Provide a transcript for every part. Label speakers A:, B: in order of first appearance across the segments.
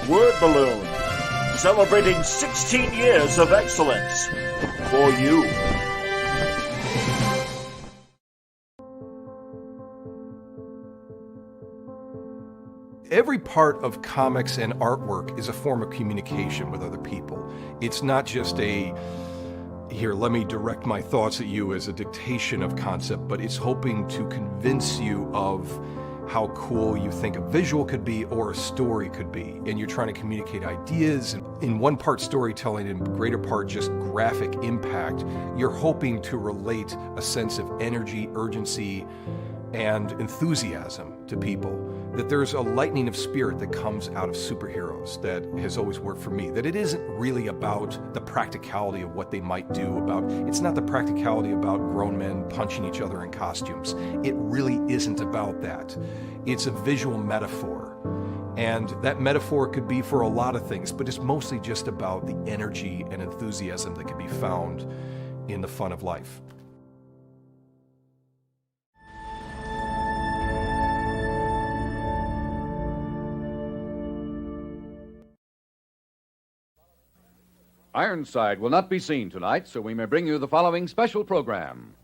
A: Word Balloon, celebrating 16 years of excellence for you.
B: Every part of comics and artwork is a form of communication with other people. It's not just here, let me direct my thoughts at you as a dictation of concept, but it's hoping to convince you of how cool you think a visual could be or a story could be. And you're trying to communicate ideas. In one part storytelling and greater part just graphic impact, you're hoping to relate a sense of energy, urgency, and enthusiasm to people. That there's a lightning of spirit that comes out of superheroes that has always worked for me. That it isn't really about the practicality of what they might do. It's not the practicality about grown men punching each other in costumes. It really isn't about that. It's a visual metaphor. And that metaphor could be for a lot of things, but it's mostly just about the energy and enthusiasm that can be found in the fun of life.
C: Ironside will not be seen tonight, so we may bring you the following special program.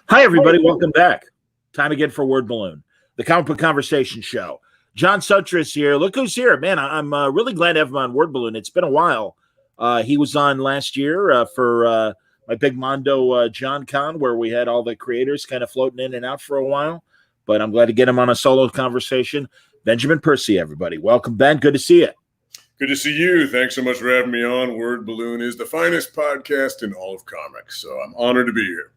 A: Hi, everybody. Welcome back. Time again for Word Balloon, the comic book conversation show. John Suttress here. Look who's here. Man, I'm really glad to have him on Word Balloon. It's been a while. He was on last year for my Big Mondo John Con, where we had all the creators kind of floating in and out for a while. But I'm glad to get him on a solo conversation. Benjamin Percy, everybody. Welcome, Ben. Good to see you.
D: Good to see you. Thanks so much for having me on. Word Balloon is the finest podcast in all of comics, so I'm honored to be here.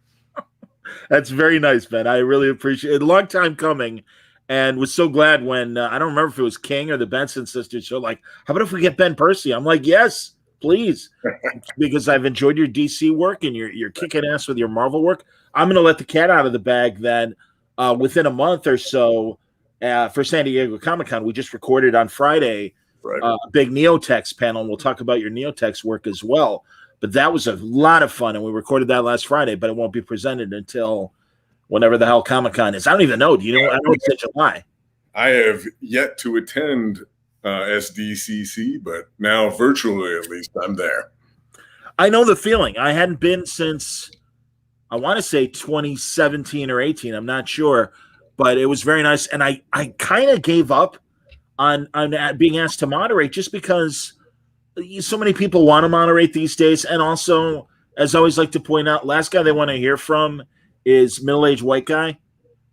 A: That's very nice, Ben. I really appreciate it. A long time coming, and was so glad when I don't remember if it was King or the Benson sisters show. Like, how about if we get Ben Percy? I'm like, yes, please, because I've enjoyed your DC work and you're kicking ass with your Marvel work. I'm going to let the cat out of the bag. Then within a month or so, for San Diego Comic-Con, we just recorded on Friday a big Neotext panel, and we'll talk about your Neotext work as well. But that was a lot of fun, and we recorded that last Friday, but it won't be presented until whenever the hell Comic-Con is. I don't even know. Do you know? I know it's in July.
D: I have yet to attend SDCC, but now virtually at least I'm there.
A: I know the feeling. I hadn't been since, I want to say 2017 or 18. I'm not sure, but it was very nice. And I kind of gave up on being asked to moderate just because so many people want to moderate these days. And also, as I always like to point out, last guy they want to hear from is middle-aged white guy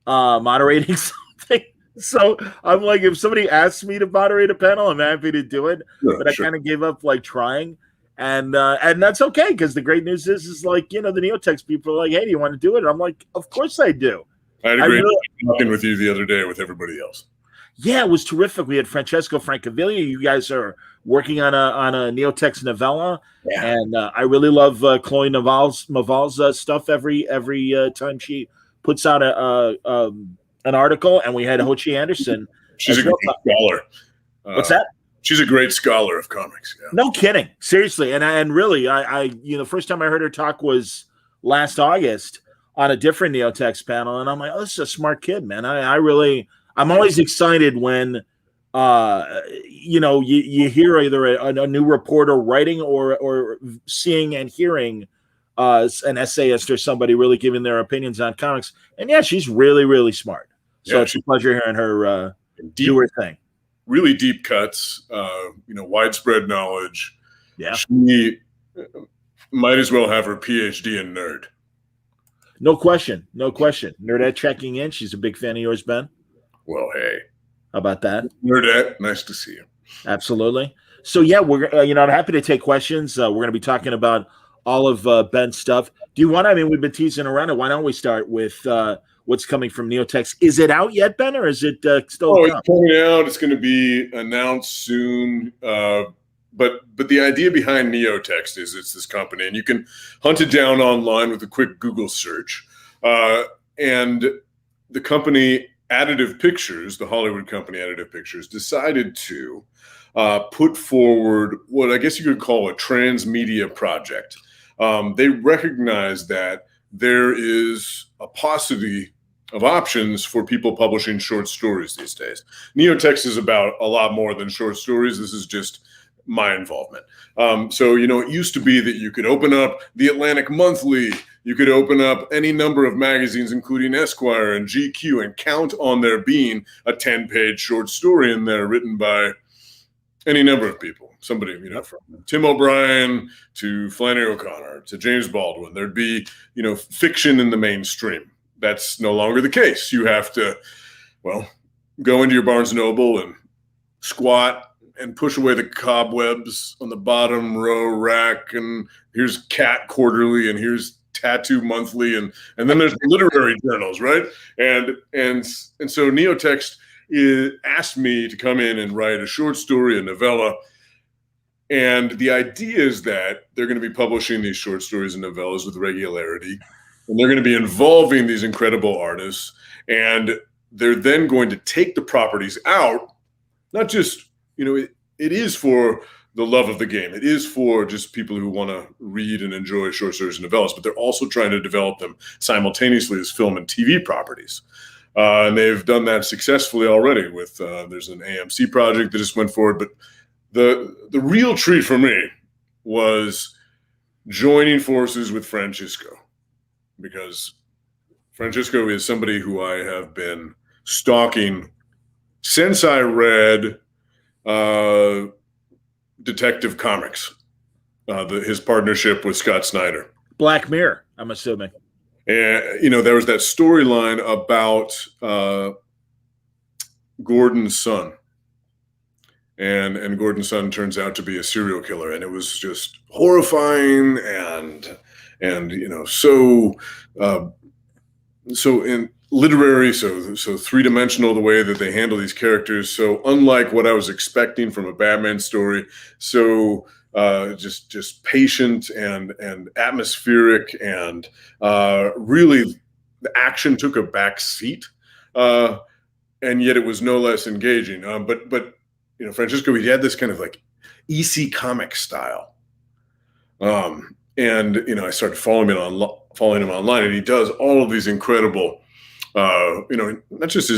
A: moderating something. So I'm like, if somebody asks me to moderate a panel, I'm happy to do it. But I kind of gave up like trying. And that's okay, because the great news is like, you know, the Neotext people are like, hey, do you want to do it? And I'm like, of course I do.
D: I had a great talking with you the other day with everybody else.
A: Yeah, it was terrific. We had Francesco Francavilla. You guys are working on a Neotext novella, and I really love Chloe Maval's stuff. Every time she puts out an article, and we had Ho Chi Anderson.
D: She's a great scholar.
A: What's that?
D: She's a great scholar of comics. Yeah.
A: No kidding, seriously. And really, I you know, the first time I heard her talk was last August on a different Neotext panel, and I'm like, oh, this is a smart kid, man. I'm always excited when, you know, you hear either a new reporter writing or seeing and hearing an essayist or somebody really giving their opinions on comics. And yeah, she's really, really smart. So it's a pleasure hearing her do her thing.
D: Really deep cuts, you know, widespread knowledge.
A: Yeah.
D: She might as well have her PhD in nerd.
A: No question. No question. Nerdette checking in. She's a big fan of yours, Ben.
D: Well, hey.
A: How about that?
D: Nerdette, nice to see you.
A: Absolutely. So, yeah, we're you know, I'm happy to take questions. We're going to be talking about all of Ben's stuff. Do you want to, I mean, we've been teasing around it. Why don't we start with what's coming from Neotext. Is it out yet, Ben, or is it still?
D: Oh, it's coming out. It's going to be announced soon. But the idea behind Neotext is it's this company, and you can hunt it down online with a quick Google search. And the company Additive Pictures, the Hollywood company Additive Pictures, decided to put forward what I guess you could call a transmedia project. They recognize that there is a paucity of options for people publishing short stories these days. Neotext is about a lot more than short stories. This is just my involvement. So, it used to be that you could open up the Atlantic Monthly, you could open up any number of magazines, including Esquire and GQ, and count on there being a 10-page short story in there written by any number of people. Somebody, from Tim O'Brien to Flannery O'Connor to James Baldwin. There'd be, fiction in the mainstream. That's no longer the case. You have to, go into your Barnes & Noble and squat and push away the cobwebs on the bottom row rack. And here's Cat Quarterly, and here's Tattoo Monthly, and then there's literary journals, right? And so Neotext asked me to come in and write a short story, a novella. And the idea is that they're going to be publishing these short stories and novellas with regularity, and they're going to be involving these incredible artists, and they're then going to take the properties out, not just, it is for the love of the game. It is for just people who want to read and enjoy short stories and novellas, but they're also trying to develop them simultaneously as film and TV properties. And they've done that successfully already with, there's an AMC project that just went forward. But the real treat for me was joining forces with Francisco, because Francisco is somebody who I have been stalking since I read Detective Comics, his partnership with Scott Snyder.
A: Black Mirror, I'm assuming.
D: And, there was that storyline about Gordon's son. And Gordon's son turns out to be a serial killer. And it was just horrifying and so in literary, so three-dimensional, the way that they handle these characters. So unlike what I was expecting from a Batman story. So just patient and atmospheric, and really the action took a back seat, and yet it was no less engaging. But Francisco, he had this kind of like EC comic style, and I started following him online, and he does all of these incredible, not just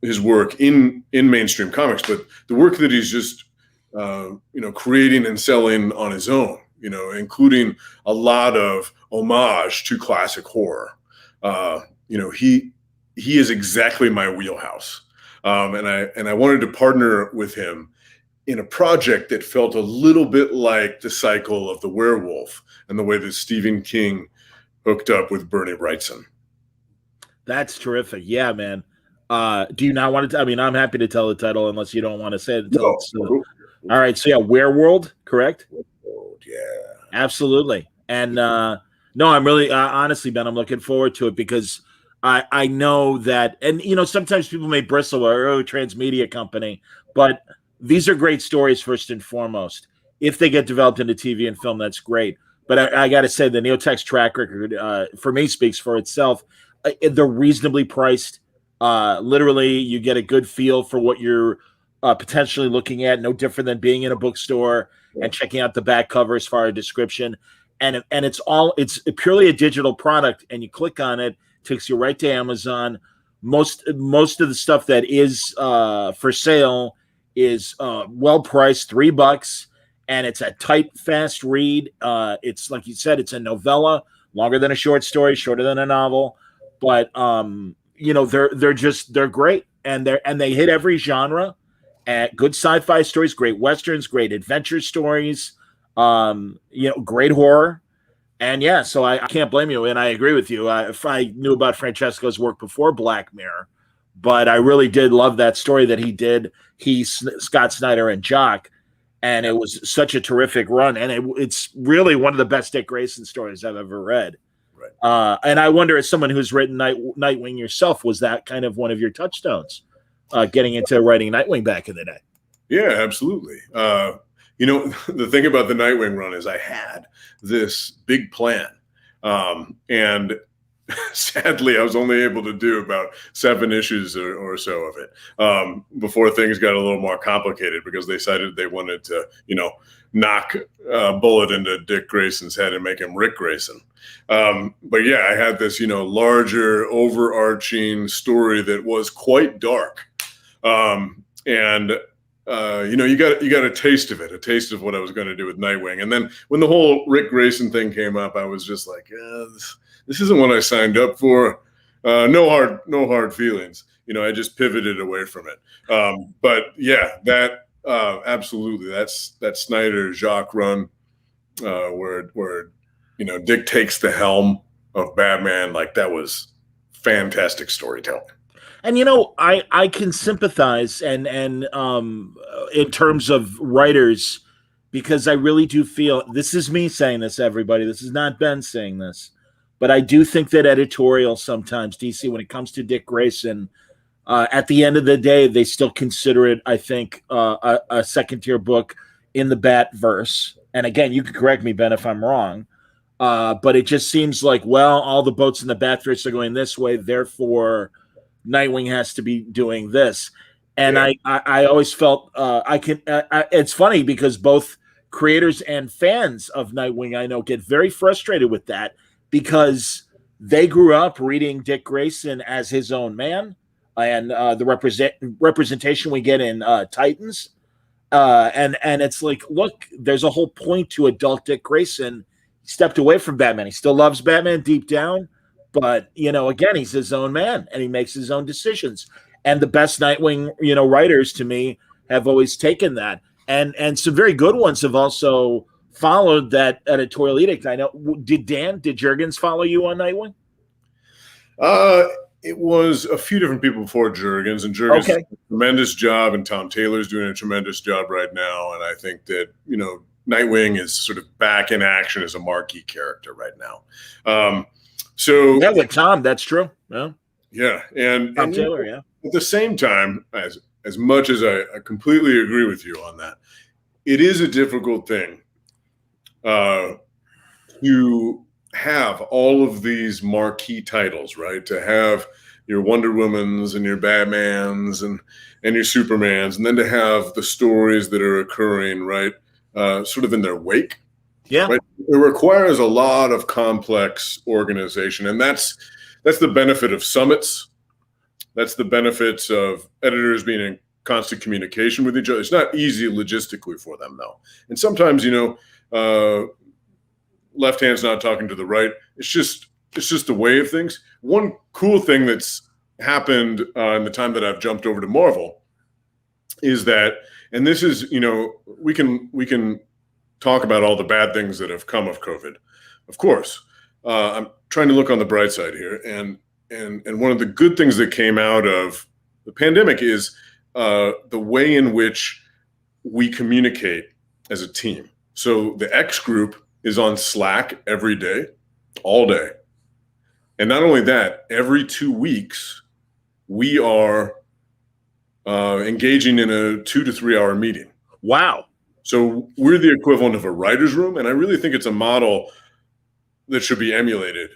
D: his work in mainstream comics, but the work that he's just creating and selling on his own, including a lot of homage to classic horror. He is exactly my wheelhouse. And I wanted to partner with him in a project that felt a little bit like the cycle of the werewolf and the way that Stephen King hooked up with Bernie Wrightson.
A: That's terrific. Yeah, man. Do you not want to? I'm happy to tell the title unless you don't want to say it.
D: No.
A: All right. So yeah, Werewolf, correct?
D: Yeah,
A: absolutely. And no, I'm really honestly, Ben, I'm looking forward to it because I know that, and sometimes people may bristle or transmedia company, but these are great stories first and foremost. If they get developed into TV and film, that's great. But I got to say, the Neotext track record for me speaks for itself. They're reasonably priced. Literally, you get a good feel for what you're potentially looking at. No different than being in a bookstore and checking out the back cover as far as description. And it's purely a digital product. And you click on it, takes you right to Amazon. Most of the stuff that is for sale is well priced, $3, and it's a tight, fast read. It's like you said, it's a novella, longer than a short story, shorter than a novel, but they're great, and they hit every genre. Good sci-fi stories, great westerns, great adventure stories, great horror. And yeah, so I can't blame you, and I agree with you. If I knew about Francesco's work before Black Mirror, but I really did love that story that he did. Scott Snyder and Jock, and it was such a terrific run, and it's really one of the best Dick Grayson stories I've ever read. And I wonder, as someone who's written Nightwing yourself, was that kind of one of your touchstones, getting into writing Nightwing back in the day?
D: Yeah, absolutely. The thing about the Nightwing run is I had this big plan, and sadly, I was only able to do about 7 issues or so of it before things got a little more complicated, because they decided they wanted to, knock a bullet into Dick Grayson's head and make him Rick Grayson. But yeah, I had this, larger, overarching story that was quite dark, and you got a taste of it, a taste of what I was going to do with Nightwing. And then when the whole Rick Grayson thing came up, I was just like, this isn't what I signed up for. No hard feelings. I just pivoted away from it. But yeah, that absolutely, that Snyder Jacques run, where Dick takes the helm of Batman, like that was fantastic storytelling.
A: And I can sympathize and in terms of writers, because I really do feel, this is me saying this, everybody, this is not Ben saying this, but I do think that editorial sometimes, DC, when it comes to Dick Grayson, at the end of the day, they still consider it, I think, a second-tier book in the Batverse. And again, you can correct me, Ben, if I'm wrong, but it just seems like, well, all the boats in the Batverse are going this way, therefore Nightwing has to be doing this. And yeah. I always felt it's funny because both creators and fans of Nightwing, I know, get very frustrated with that, because they grew up reading Dick Grayson as his own man, and the representation we get in Titans, and it's like, look, there's a whole point to adult Dick Grayson. He stepped away from Batman. He still loves Batman deep down, but again, he's his own man and he makes his own decisions. And the best Nightwing writers to me have always taken that, and some very good ones have also followed that editorial edict. I know. Did Jurgens follow you on Nightwing?
D: It was a few different people before Jurgens, and Jurgens did a tremendous job, and Tom Taylor's doing a tremendous job right now. And I think that, Nightwing is sort of back in action as a marquee character right now. So
A: yeah, with Tom, that's true.
D: Yeah. And
A: Tom Taylor, yeah.
D: At the same time, as much as I completely agree with you on that, it is a difficult thing to have all of these marquee titles, right? To have your Wonder Womans and your Batmans and your Supermans, and then to have the stories that are occurring, right, sort of in their wake.
A: Yeah.
D: Right? It requires a lot of complex organization, and that's the benefit of summits. That's the benefits of editors being in constant communication with each other. It's not easy logistically for them, though. And sometimes, left hand's not talking to the right. It's just the way of things. One cool thing that's happened in the time that I've jumped over to Marvel is that, and this is, we can talk about all the bad things that have come of COVID. Of course, I'm trying to look on the bright side here, and one of the good things that came out of the pandemic is the way in which we communicate as a team. So the X group is on Slack every day, all day. And not only that, every 2 weeks, we are engaging in a 2 to 3 hour meeting.
A: Wow.
D: So we're the equivalent of a writer's room. And I really think it's a model that should be emulated,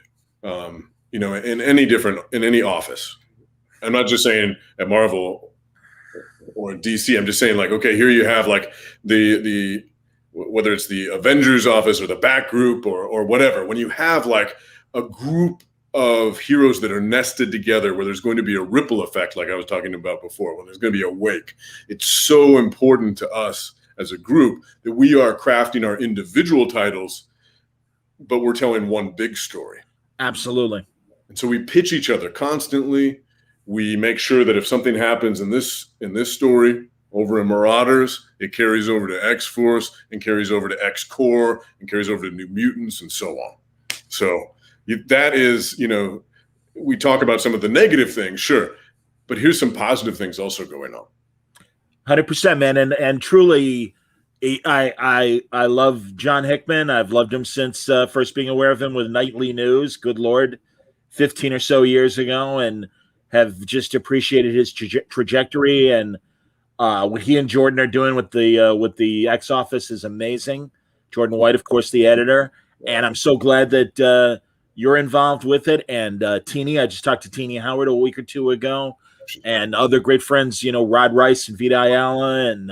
D: in any office. I'm not just saying at Marvel or DC. I'm just saying, like, okay, here you have like the whether it's the Avengers office or the Bat Group or whatever, when you have like a group of heroes that are nested together where there's going to be a ripple effect, like I was talking about before, when there's going to be a wake, it's so important to us as a group that we are crafting our individual titles, but we're telling one big story.
A: Absolutely.
D: And so we pitch each other constantly. We make sure that if something happens in this story, over in Marauders, it carries over to X-Force and carries over to X-Corps and carries over to New Mutants and so on. So that is, we talk about some of the negative things, sure, but here's some positive things also going on.
A: 100%, man. And truly, I love John Hickman. I've loved him since first being aware of him with Nightly News. Good Lord, 15 or so years ago, and have just appreciated his trajectory, and what he and Jordan are doing with the X Office is amazing. Jordan White, of course, the editor, and I'm so glad that you're involved with it. And Teeny, I just talked to Teeny Howard a week or two ago, and other great friends, Rod Rice and Vita Ayala, and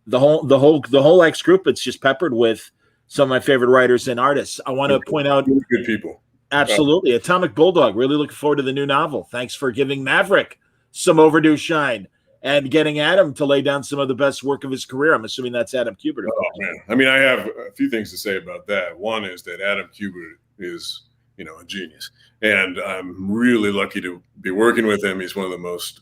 A: the whole X group. It's just peppered with some of my favorite writers and artists. I want to point out,
D: really good people.
A: absolutely, Atomic Bulldog. Really looking forward to the new novel. Thanks for giving Maverick some overdue shine and getting Adam to lay down some of the best work of his career. I'm assuming that's Adam Kubert.
D: Oh man, I mean, I have a few things to say about that. One is that Adam Kubert is, a genius, and I'm really lucky to be working with him. He's one of the most,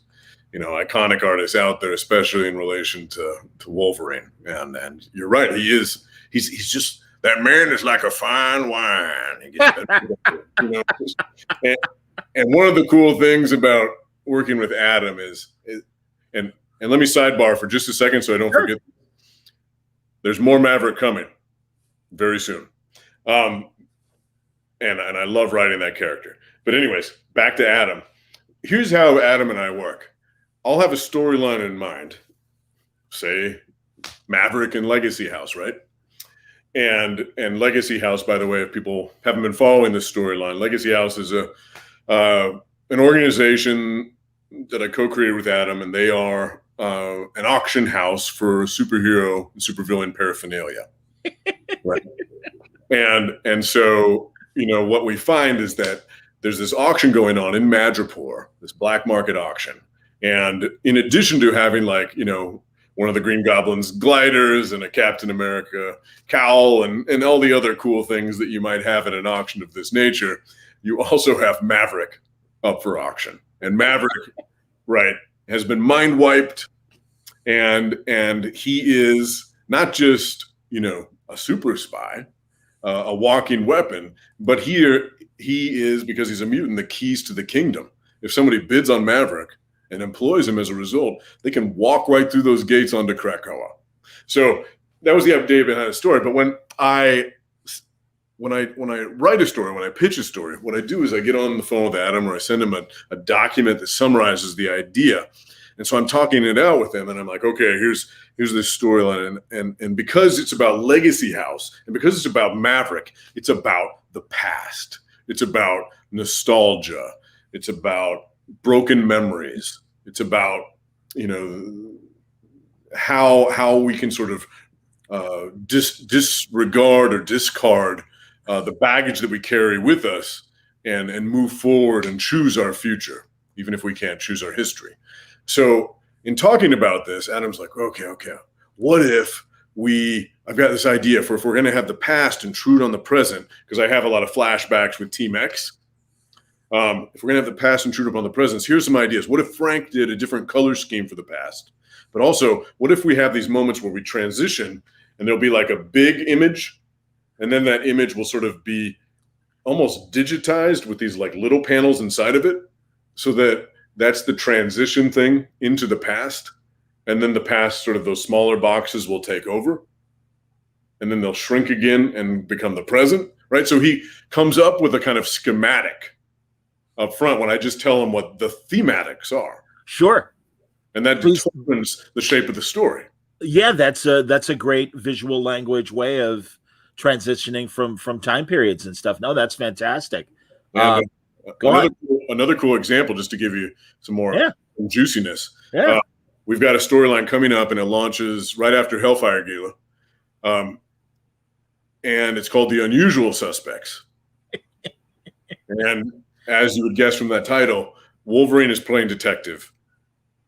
D: iconic artists out there, especially in relation to Wolverine. And you're right, he's just, that man is like a fine wine. He gets and one of the cool things about working with Adam is and let me sidebar for just a second so I don't forget. There's more Maverick coming very soon. And I love writing that character. But anyways, back to Adam. Here's how Adam and I work. I'll have a storyline in mind, say Maverick and Legacy House, right? And Legacy House, by the way, if people haven't been following this storyline, Legacy House is an organization that I co-created with Adam, and they are an auction house for superhero and supervillain paraphernalia. Right. And so, what we find is that there's this auction going on in Madripoor, this black market auction. And in addition to having one of the Green Goblin's gliders and a Captain America cowl and all the other cool things that you might have at an auction of this nature, you also have Maverick up for auction. And Maverick, right, has been mind wiped, and he is not just a super spy, a walking weapon, but here he is, because he's a mutant, the keys to the kingdom. If somebody bids on Maverick and employs him as a result, they can walk right through those gates onto Krakoa. So that was the idea behind the story. But when I write a story, when I pitch a story, what I do is I get on the phone with Adam, or I send him a document that summarizes the idea. And so I'm talking it out with him, and I'm like, okay, here's this storyline. And because it's about Legacy House, and because it's about Maverick, it's about the past. It's about nostalgia. It's about broken memories. It's about, how we can sort of disregard or discard the baggage that we carry with us and move forward and choose our future, even if we can't choose our history. So in talking about this, Adam's like, okay, what if I've got this idea for if we're going to have the past intrude on the present, because I have a lot of flashbacks with Team X. If we're going to have the past intrude upon the present, here's some ideas. What if Frank did a different color scheme for the past? But also, what if we have these moments where we transition and there'll be like a big image, and then that image will sort of be almost digitized with these like little panels inside of it, so that that's the transition thing into the past. And then the past, sort of those smaller boxes will take over, and then they'll shrink again and become the present, right? So he comes up with a kind of schematic up front when I just tell him what the thematics are.
A: Sure.
D: And that determines the shape of the story. Yeah,
A: that's a great visual language way of transitioning from time periods and stuff. No, that's fantastic.
D: Another cool example, just to give you some more juiciness.
A: Yeah.
D: We've got a storyline coming up, and it launches right after Hellfire Gala. And it's called The Unusual Suspects. And as you would guess from that title, Wolverine is playing detective,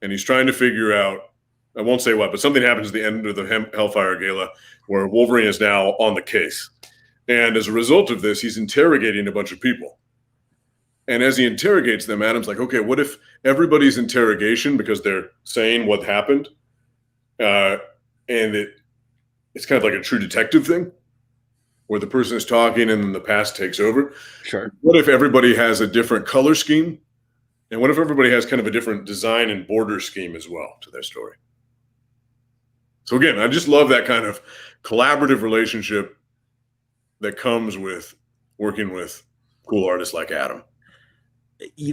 D: and he's trying to figure out, I won't say what, but something happens at the end of the Hellfire Gala where Wolverine is now on the case. And as a result of this, he's interrogating a bunch of people. And as he interrogates them, Adam's like, okay, what if everybody's interrogation, because they're saying what happened, and it's kind of like a True Detective thing, where the person is talking and then the past takes over.
A: Sure.
D: What if everybody has a different color scheme? And what if everybody has kind of a different design and border scheme as well to their story? So again, I just love that kind of collaborative relationship that comes with working with cool artists like Adam.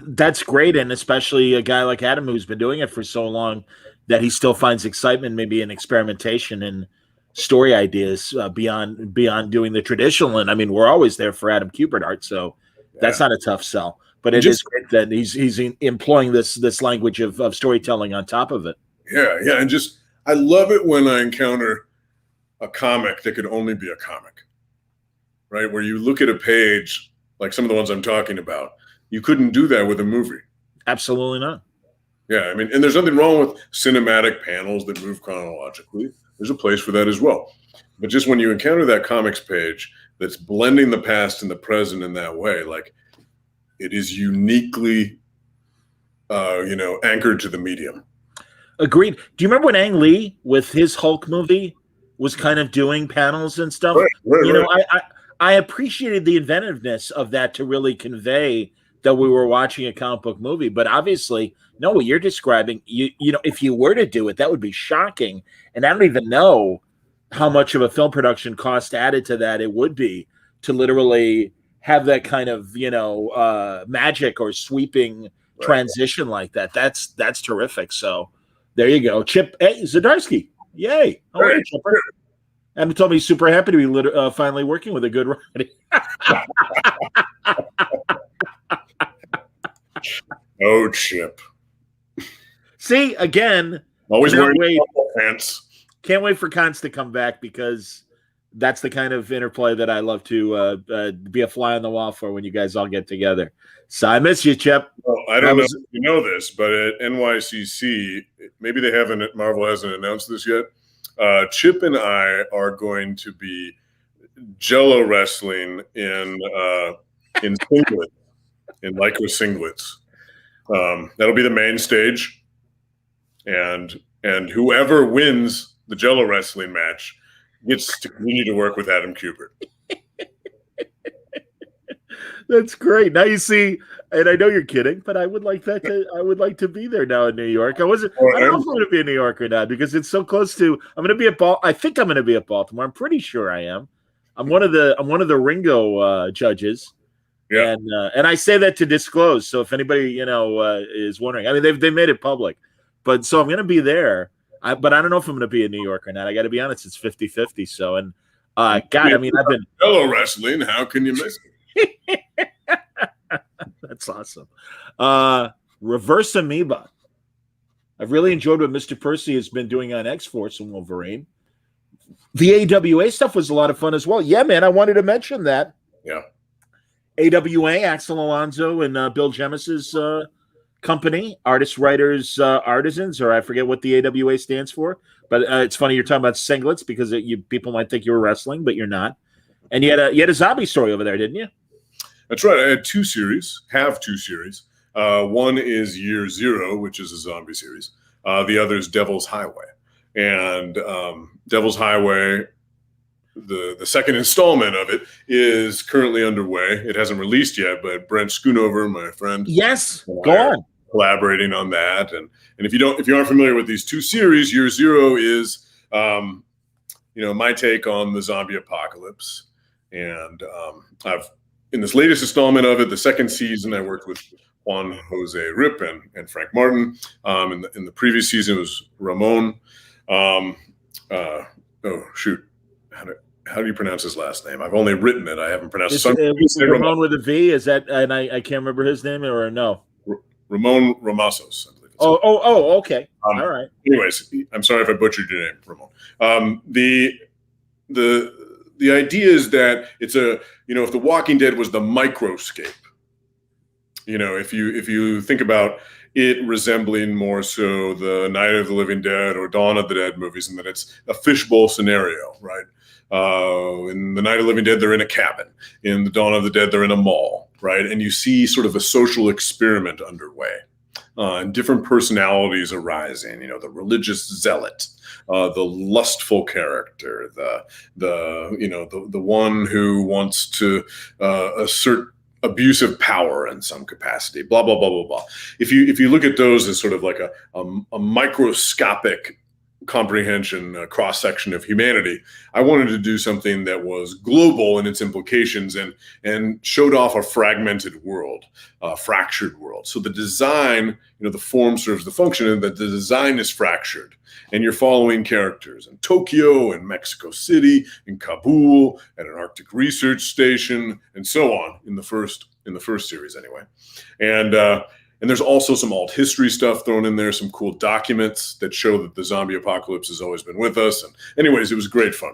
A: That's great, and especially a guy like Adam who's been doing it for so long that he still finds excitement maybe in experimentation and story ideas beyond doing the traditional. And I mean, we're always there for Adam Kubert art, so that's not a tough sell. But it is great that he's employing this language of storytelling on top of it.
D: Yeah, and just I love it when I encounter a comic that could only be a comic, right? Where you look at a page like some of the ones I'm talking about. You couldn't do that with a movie.
A: Absolutely not.
D: Yeah, I mean, and there's nothing wrong with cinematic panels that move chronologically. There's a place for that as well. But just when you encounter that comics page that's blending the past and the present in that way, like it is uniquely, anchored to the medium.
A: Agreed. Do you remember when Ang Lee with his Hulk movie was kind of doing panels and stuff?
D: Right.
A: I appreciated the inventiveness of that to really convey that we were watching a comic book movie. But obviously, no, what you're describing, if you were to do it, that would be shocking. And I don't even know how much of a film production cost added to that it would be to literally have that kind of, magic or sweeping transition like that. That's terrific. So there you go. Chip Zdarsky. Yay. How are you, Chipper? Adam told me he's super happy to be finally working with a good writer.
D: Oh, Chip.
A: See, again,
D: always wearing pants.
A: Can't wait for cons to come back because that's the kind of interplay that I love to be a fly on the wall for when you guys all get together. So I miss you, Chip.
D: Well, I don't know if you know this, but at NYCC, maybe Marvel hasn't announced this yet. Chip and I are going to be Jello wrestling in singlets, in Lycra singlets. That'll be the main stage, and whoever wins the Jello wrestling match gets to continue to work with Adam Kubert.
A: That's great. Now you see, and I know you're kidding, but I would like to be there now in New York. I don't know if I'm going to be in New York or not because it's so close to. I'm going to be at I think I'm going to be at Baltimore. I'm pretty sure I am. I'm one of the Ringo judges.
D: Yeah.
A: And I say that to disclose. So if anybody is wondering, I mean they made it public, but so I'm going to be there. But I don't know if I'm going to be in New York or not. I got to be honest, it's 50-50. So God, I mean I've been
D: Jello wrestling. How can you miss it?
A: That's awesome. Reverse Amoeba. I've really enjoyed what Mr. Percy has been doing on X-Force and Wolverine. The AWA stuff was a lot of fun as well. Yeah, man, I wanted to mention that.
D: Yeah.
A: AWA, Axel Alonso and Bill Gemis's company, Artists, Writers, Artisans, or I forget what the AWA stands for. But it's funny you're talking about singlets because people might think you were wrestling, but you're not. And you had a zombie story over there, didn't you?
D: That's right. I had two series. One is Year Zero, which is a zombie series. The other is Devil's Highway. And Devil's Highway, the second installment of it, is currently underway. It hasn't released yet, but Brent Schoonover, my friend,
A: yes, go on,
D: collaborating on that. And if you aren't familiar with these two series, Year Zero is my take on the zombie apocalypse. And I've in this latest installment of it, the second season, I worked with Juan Jose Rip and Frank Martin. In the previous season, it was Ramon. How do you pronounce his last name? I've only written it. I haven't pronounced it.
A: Ramon with a V. Is that? And I can't remember his name or no.
D: Ramon Ramasos. I believe
A: Oh, okay. All right.
D: Anyways, I'm sorry if I butchered your name, Ramon. The idea is that it's if The Walking Dead was the microscape, if you think about it resembling more so the Night of the Living Dead or Dawn of the Dead movies, and that it's a fishbowl scenario, right? In the Night of the Living Dead, they're in a cabin. In the Dawn of the Dead, they're in a mall, right? And you see sort of a social experiment underway. And different personalities arising, the religious zealot, the lustful character, the one who wants to assert abusive power in some capacity, blah, blah, blah, blah, blah. If you look at those as sort of like a microscopic comprehension, cross section of humanity. I wanted to do something that was global in its implications and showed off a fragmented world, a fractured world. So the design, the form serves the function, and that the design is fractured. And you're following characters in Tokyo and Mexico City, in Kabul, at an Arctic research station, and so on in the first series anyway. And there's also some alt history stuff thrown in there, some cool documents that show that the zombie apocalypse has always been with us. And anyways, it was great fun.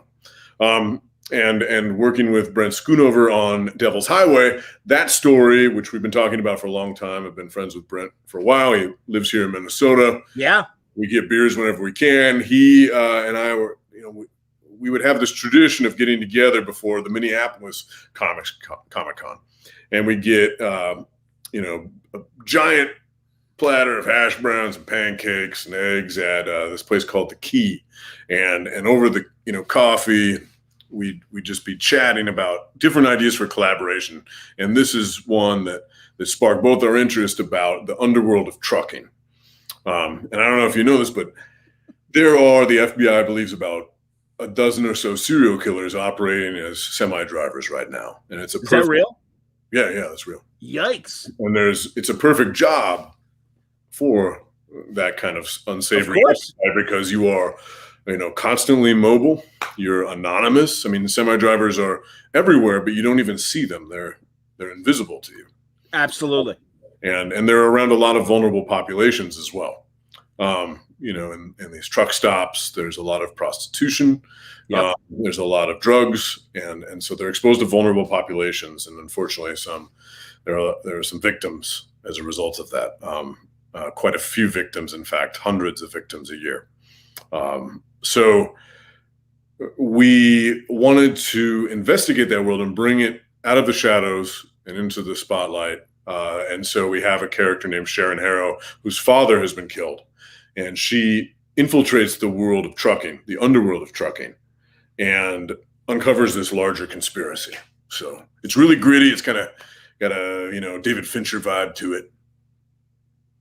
D: And working with Brent Schoonover on Devil's Highway, that story, which we've been talking about for a long time, I've been friends with Brent for a while. He lives here in Minnesota.
A: Yeah.
D: We get beers whenever we can. He and I were, we would have this tradition of getting together before the Minneapolis Comic-Con. And we get, a giant platter of hash browns and pancakes and eggs at this place called The Key. And over the, coffee, we'd just be chatting about different ideas for collaboration. And this is one that sparked both our interest about the underworld of trucking. And I don't know if you know this, but the FBI believes about a dozen or so serial killers operating as semi-drivers right now. And it's
A: Is that real?
D: Yeah, that's real.
A: Yikes.
D: And it's a perfect job for that kind of unsavory lifestyle because you are, constantly mobile. You're anonymous. I mean, semi-drivers are everywhere, but you don't even see them. They're invisible to you.
A: Absolutely.
D: And they're around a lot of vulnerable populations as well. In these truck stops, there's a lot of prostitution. Yep. There's a lot of drugs, and so they're exposed to vulnerable populations. And unfortunately, there are some victims as a result of that. Quite a few victims, in fact, hundreds of victims a year. So we wanted to investigate that world and bring it out of the shadows and into the spotlight. And so we have a character named Sharon Harrow, whose father has been killed. And she infiltrates the world of trucking, the underworld of trucking, and uncovers this larger conspiracy. So it's really gritty. It's kind of got a, David Fincher vibe to it.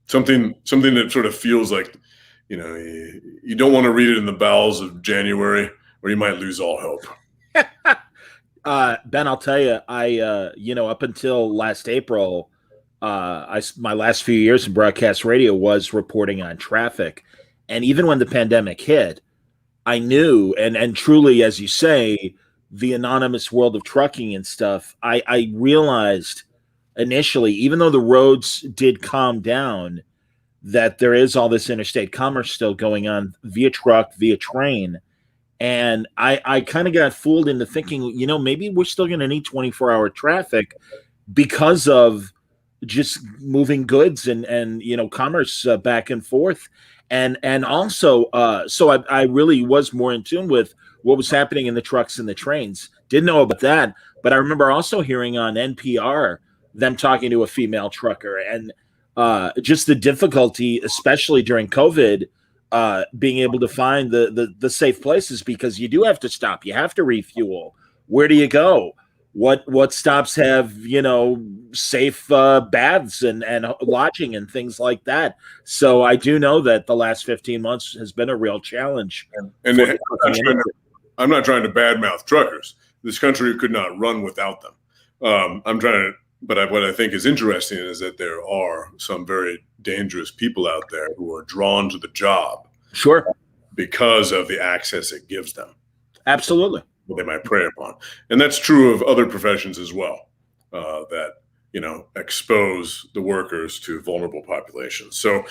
D: Something that sort of feels like, you don't want to read it in the bowels of January or you might lose all hope.
A: Ben, I'll tell you, I, up until last April, my last few years in broadcast radio was reporting on traffic. And even when the pandemic hit, I knew, and truly, as you say, the anonymous world of trucking and stuff, I realized initially, even though the roads did calm down, that there is all this interstate commerce still going on via truck, via train. And I kind of got fooled into thinking, maybe we're still going to need 24-hour traffic because of just moving goods and commerce back and forth. And also, so I really was more in tune with what was happening in the trucks and the trains. Didn't know about that. But I remember also hearing on NPR them talking to a female trucker and just the difficulty, especially during COVID, being able to find the safe places because you do have to stop. You have to refuel. Where do you go? What stops have, safe baths and lodging and things like that. So I do know that the last 15 months has been a real challenge.
D: And I'm not trying to badmouth truckers. This country could not run without them. But what I think is interesting is that there are some very dangerous people out there who are drawn to the job.
A: Sure.
D: Because of the access it gives them.
A: Absolutely.
D: What they might prey upon. And that's true of other professions as well, that, expose the workers to vulnerable populations. So,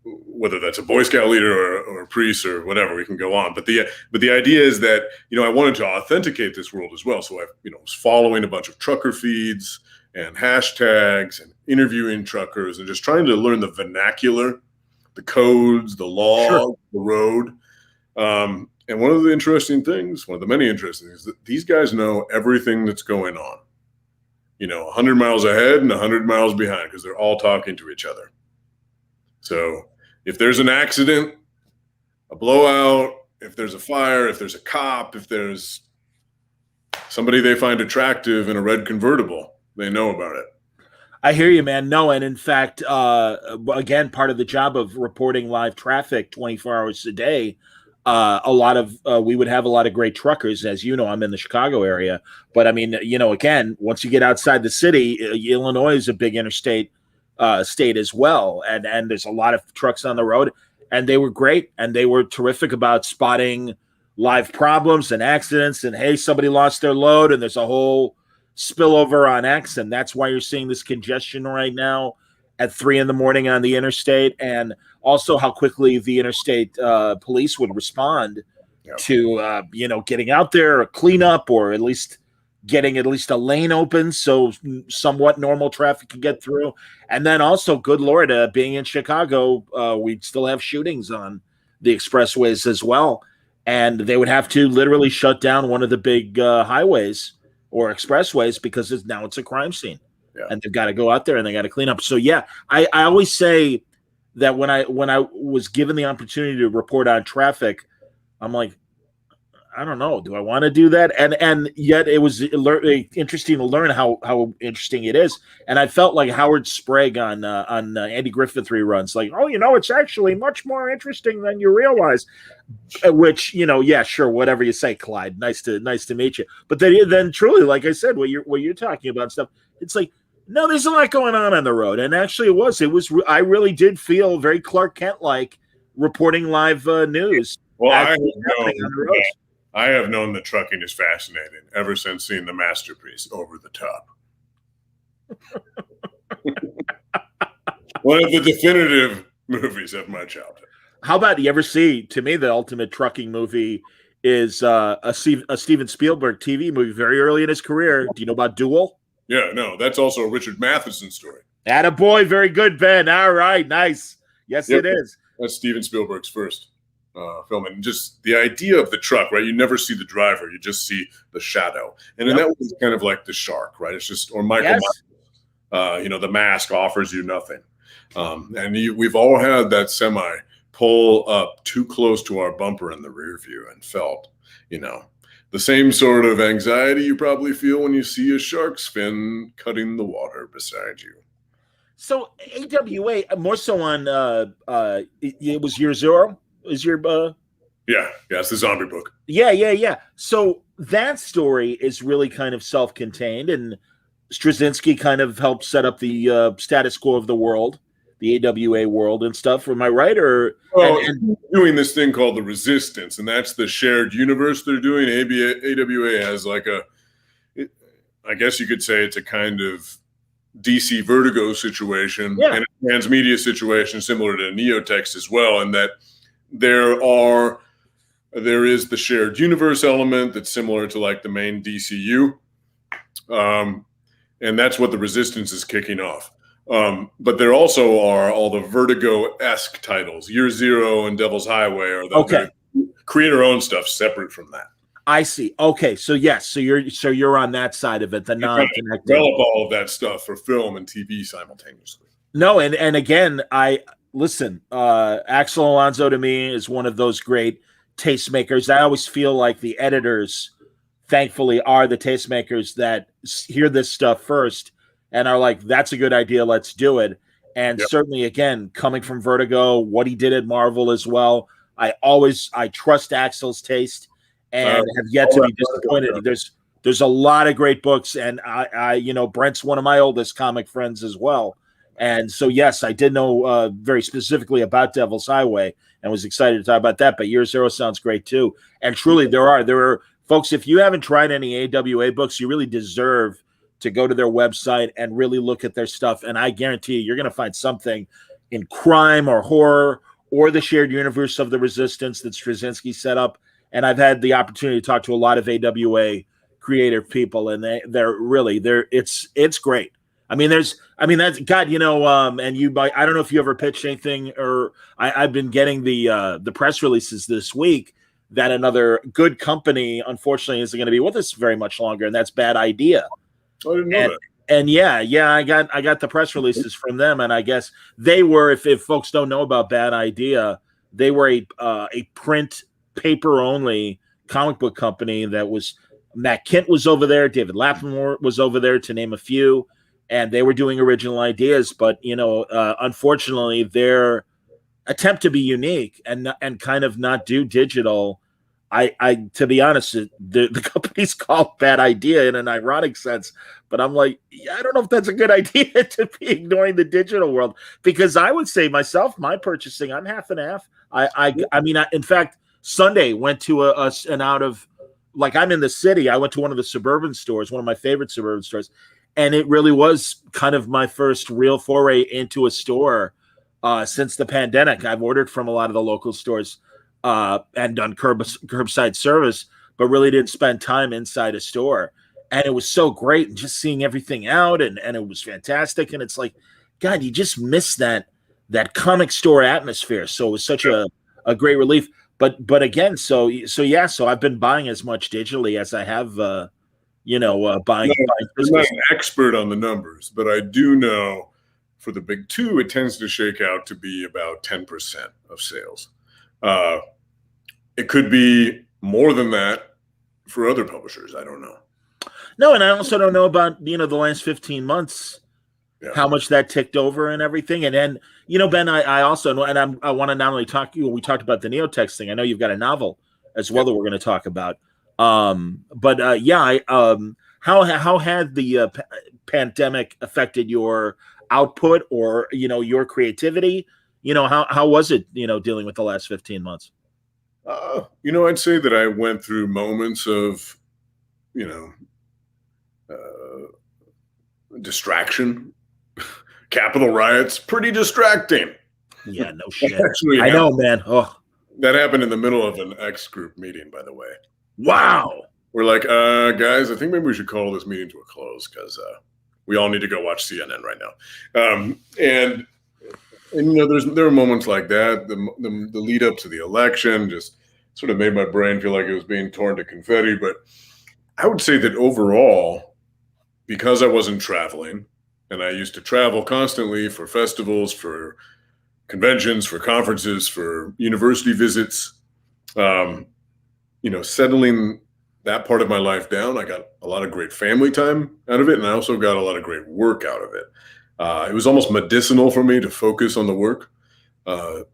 D: whether that's a Boy Scout leader or a priest or whatever, we can go on. But the idea is that, I wanted to authenticate this world as well. So I, was following a bunch of trucker feeds and hashtags and interviewing truckers and just trying to learn the vernacular, the codes, the law, sure, the road. And one of the many interesting things is that these guys know everything that's going on, 100 miles ahead and 100 miles behind, because they're all talking to each other. So if there's an accident, a blowout, if there's a fire, if there's a cop, if there's somebody they find attractive in a red convertible, they know about it.
A: I hear you, man. No, and in fact, again, part of the job of reporting live traffic 24 hours a day, a lot of we would have a lot of great truckers. As you know, I'm in the Chicago area, but I mean, again, once you get outside the city, Illinois is a big interstate state as well, and there's a lot of trucks on the road, and they were great, and they were terrific about spotting live problems and accidents, and hey, somebody lost their load, and there's a whole spillover on X, and that's why you're seeing this congestion right now at 3 a.m. on the interstate, and also how quickly the interstate police would respond to getting out there or clean up, or at least getting at least a lane open so somewhat normal traffic can get through. And then also, good Lord, being in Chicago, we'd still have shootings on the expressways as well, and they would have to literally shut down one of the big highways or expressways because now it's a crime scene, and they've got to go out there and they got to clean up. So yeah, I always say that when I was given the opportunity to report on traffic, I'm like, I don't know, do I want to do that? And yet it was interesting to learn how interesting it is. And I felt like Howard Sprague on Andy Griffith reruns, like, it's actually much more interesting than you realize. Which, yeah, sure, whatever you say, Clyde. Nice to meet you. But then truly, like I said, what you're talking about stuff, it's like, no, there's a lot going on the road. And actually, I really did feel very Clark Kent like reporting live news.
D: Well, I have known that trucking is fascinating ever since seeing the masterpiece Over the Top. One of the definitive movies of my childhood.
A: How about, you ever see, to me, the ultimate trucking movie is a Steven Spielberg TV movie very early in his career. Do you know about Duel?
D: Yeah, no, that's also a Richard Matheson story.
A: Attaboy, very good, Ben. All right, nice. Yes, it is.
D: That's Steven Spielberg's first film, and just the idea of the truck, right? You never see the driver, you just see the shadow, and then that was kind of like the shark, right? It's just, or Michael Myers, the mask offers you nothing, and we've all had that semi pull up too close to our bumper in the rear view and felt, the same sort of anxiety you probably feel when you see a shark's fin cutting the water beside you.
A: So AWA, more so on it was Year Zero. Is your
D: yeah, it's the zombie book.
A: Yeah. So that story is really kind of self-contained, and Straczynski kind of helped set up the status quo of the world, the AWA world and stuff. Am I right? Or
D: doing this thing called the Resistance, and that's the shared universe they're doing. AWA has I guess you could say it's a kind of DC Vertigo situation, and a transmedia situation similar to Neotext as well, in that there is the shared universe element that's similar to like the main DCU, and that's what the Resistance is kicking off. But there also are all the Vertigo-esque titles. Year Zero and Devil's Highway are the creator-owned stuff separate from that.
A: I see. Okay, so yes, so you're on that side of it, the non-connected.
D: Develop all of that stuff for film and TV simultaneously.
A: No, and again, listen, Axel Alonso to me is one of those great tastemakers. I always feel like the editors, thankfully, are the tastemakers that hear this stuff first and are like, that's a good idea, let's do it. And certainly, again, coming from Vertigo, what he did at Marvel as well, I trust Axel's taste and have yet to be disappointed. There's a lot of great books, and I Brent's one of my oldest comic friends as well. And so, yes, I did know very specifically about Devil's Highway and was excited to talk about that. But Year Zero sounds great, too. And truly, there are folks, if you haven't tried any AWA books, you really deserve to go to their website and really look at their stuff. And I guarantee you're going to find something in crime or horror or the shared universe of the Resistance that Straczynski set up. And I've had the opportunity to talk to a lot of AWA creative people, and it's great. That's God, and I don't know if you ever pitched anything, or I've been getting the press releases this week that another good company, unfortunately, isn't going to be with us very much longer, and that's Bad Idea.
D: I didn't know that.
A: And I got the press releases from them, and I guess they were, if folks don't know about Bad Idea, they were a print paper only comic book company that was Matt Kint was over there, David Lapham was over there, to name a few. and they were doing original ideas, but unfortunately, their attempt to be unique and kind of not do digital. I to be honest, the company's called Bad Idea in an ironic sense, but I'm like, yeah, I don't know if that's a good idea to be ignoring the digital world, because I would say myself, my purchasing, I'm half and half. I mean, in fact, Sunday went to an out of, like, I'm in the city. I went to one of the suburban stores, one of my favorite suburban stores, and it really was kind of my first real foray into a store since the pandemic. I've ordered from a lot of the local stores and done curbside service, but really didn't spend time inside a store. And it was so great, and just seeing everything out, and it was fantastic. And it's like, God, you just miss that comic store atmosphere. So it was such a great relief. But again, so I've been buying as much digitally as I have, buying.
D: I'm not an expert on the numbers, but I do know for the big two, it tends to shake out to be about 10% of sales. It could be more than that for other publishers. I don't know.
A: No, and I also don't know about, the last 15 months, how much that ticked over and everything. And then, Ben, I also know, and I want to not only talk, we talked about the Neotext thing. I know you've got a novel as well that we're going to talk about. How had the pandemic affected your output or, your creativity? How was it, dealing with the last 15 months?
D: I'd say that I went through moments of, distraction. Capitol riots, pretty distracting.
A: Yeah, no shit.
D: Actually,
A: I know, man. Oh,
D: that happened in the middle of an X group meeting, by the way.
A: Wow.
D: We're like, guys, I think maybe we should call this meeting to a close because we all need to go watch CNN right now. And there are moments like that. The lead up to the election just sort of made my brain feel like it was being torn to confetti. But I would say that overall, because I wasn't traveling, and I used to travel constantly for festivals, for conventions, for conferences, for university visits, settling that part of my life down, I got a lot of great family time out of it, and I also got a lot of great work out of it. It was almost medicinal for me to focus on the work, to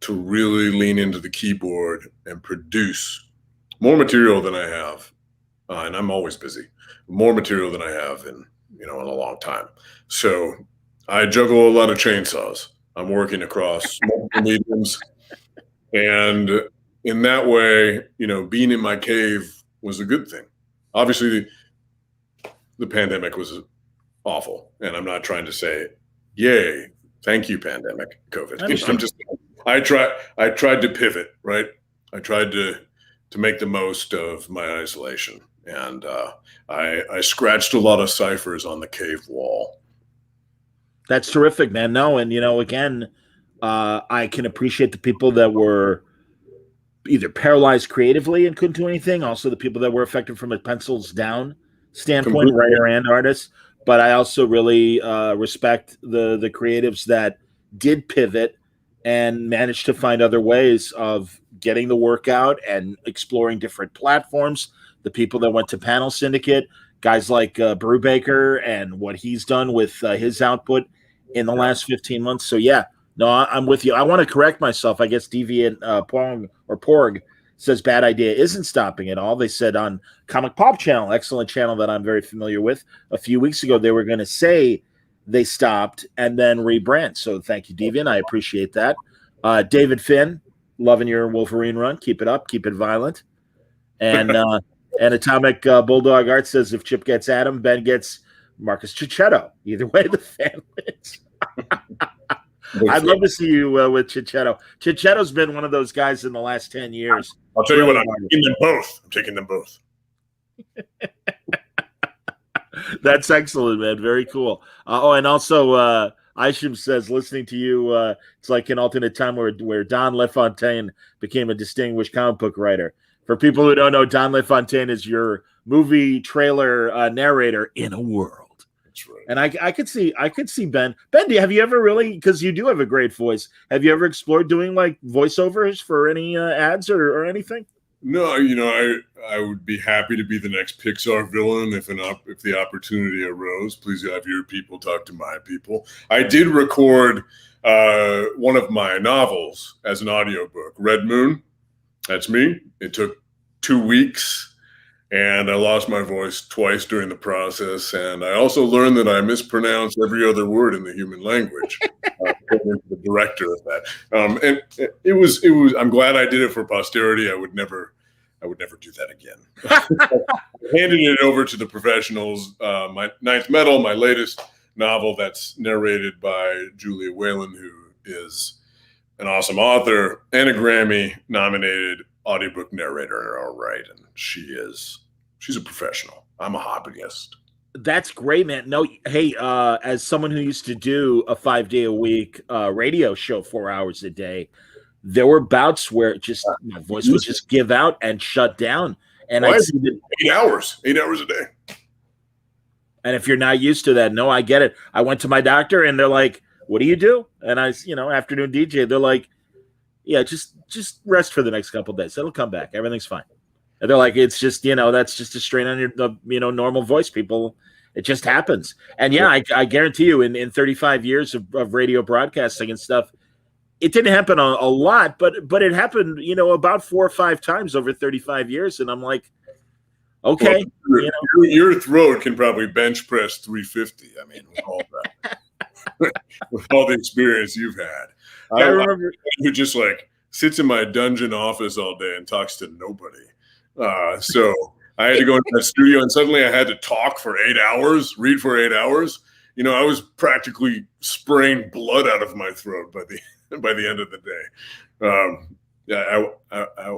D: really lean into the keyboard and produce more material than I have. And I'm always busy, more material than I have in a long time. So I juggle a lot of chainsaws. I'm working across multiple mediums. And in that way, being in my cave was a good thing. Obviously, the pandemic was awful. And I'm not trying to say, yay, thank you, pandemic, COVID. I tried to pivot, right? I tried to make the most of my isolation. And I scratched a lot of ciphers on the cave wall.
A: That's terrific, man. No, and again, I can appreciate the people that were either paralyzed creatively and couldn't do anything. Also, the people that were affected from a pencils down standpoint, writer and artist. But I also really respect the creatives that did pivot and managed to find other ways of getting the work out and exploring different platforms. The people that went to Panel Syndicate, guys like Brubaker and what he's done with his output in the last 15 months. So, yeah, no, I'm with you. I want to correct myself. I guess Deviant Porg says Bad Idea isn't stopping at all. They said on Comic Pop Channel, excellent channel that I'm very familiar with, a few weeks ago, they were going to say they stopped and then rebrand. So thank you, Deviant. I appreciate that. David Finn, loving your Wolverine run. Keep it up. Keep it violent. And Atomic Bulldog Art says if Chip gets Adam, Ben gets Marcus Cicchetto. Either way, the fan wins. I'd love to see you with Cicchetto. Cicchetto's been one of those guys in the last 10 years.
D: I'll tell you what, I'm taking them both.
A: That's excellent, man. Very cool. And also, Isham says, listening to you, it's like an alternate time where Don LaFontaine became a distinguished comic book writer. For people who don't know, Don LaFontaine is your movie trailer narrator in a world.
D: That's right.
A: And I could see Ben. Ben, have you ever really, because you do have a great voice, have you ever explored doing like voiceovers for any ads or anything?
D: No, I would be happy to be the next Pixar villain if the opportunity arose. Please have your people talk to my people. I did record one of my novels as an audiobook, Red Moon. That's me. It took 2 weeks, and I lost my voice twice during the process. And I also learned that I mispronounce every other word in the human language. According to the director of that, and it was. I'm glad I did it for posterity. I would never do that again. I handed it over to the professionals. My Ninth Metal, my latest novel, that's narrated by Julia Whalen, who is an awesome author and a Grammy-nominated audiobook narrator in her own right, and she's a professional. I'm a hobbyist.
A: That's great, man. No, hey, as someone who used to do a 5-day-a-week radio show, 4 hours a day, there were bouts where just my voice would just give out and shut down. And I see that
D: 8 hours a day.
A: And if you're not used to that, no, I get it. I went to my doctor and they're like, "What do you do?" And I, afternoon DJ, they're like, "Yeah, just rest for the next couple of days. It'll come back. Everything's fine." And they're like, "It's just, that's just a strain on your, normal voice, people. It just happens." And yeah, I guarantee you in 35 years of radio broadcasting and stuff, it didn't happen a lot, but it happened, about 4 or 5 times over 35 years. And I'm like, okay.
D: Well, your throat can probably bench press 350. I mean, with all that, with all the experience you've had.
A: I remember
D: who just like sits in my dungeon office all day and talks to nobody. So I had to go into that studio, and suddenly I had to talk for 8 hours, read for 8 hours. I was practically spraying blood out of my throat by the end of the day.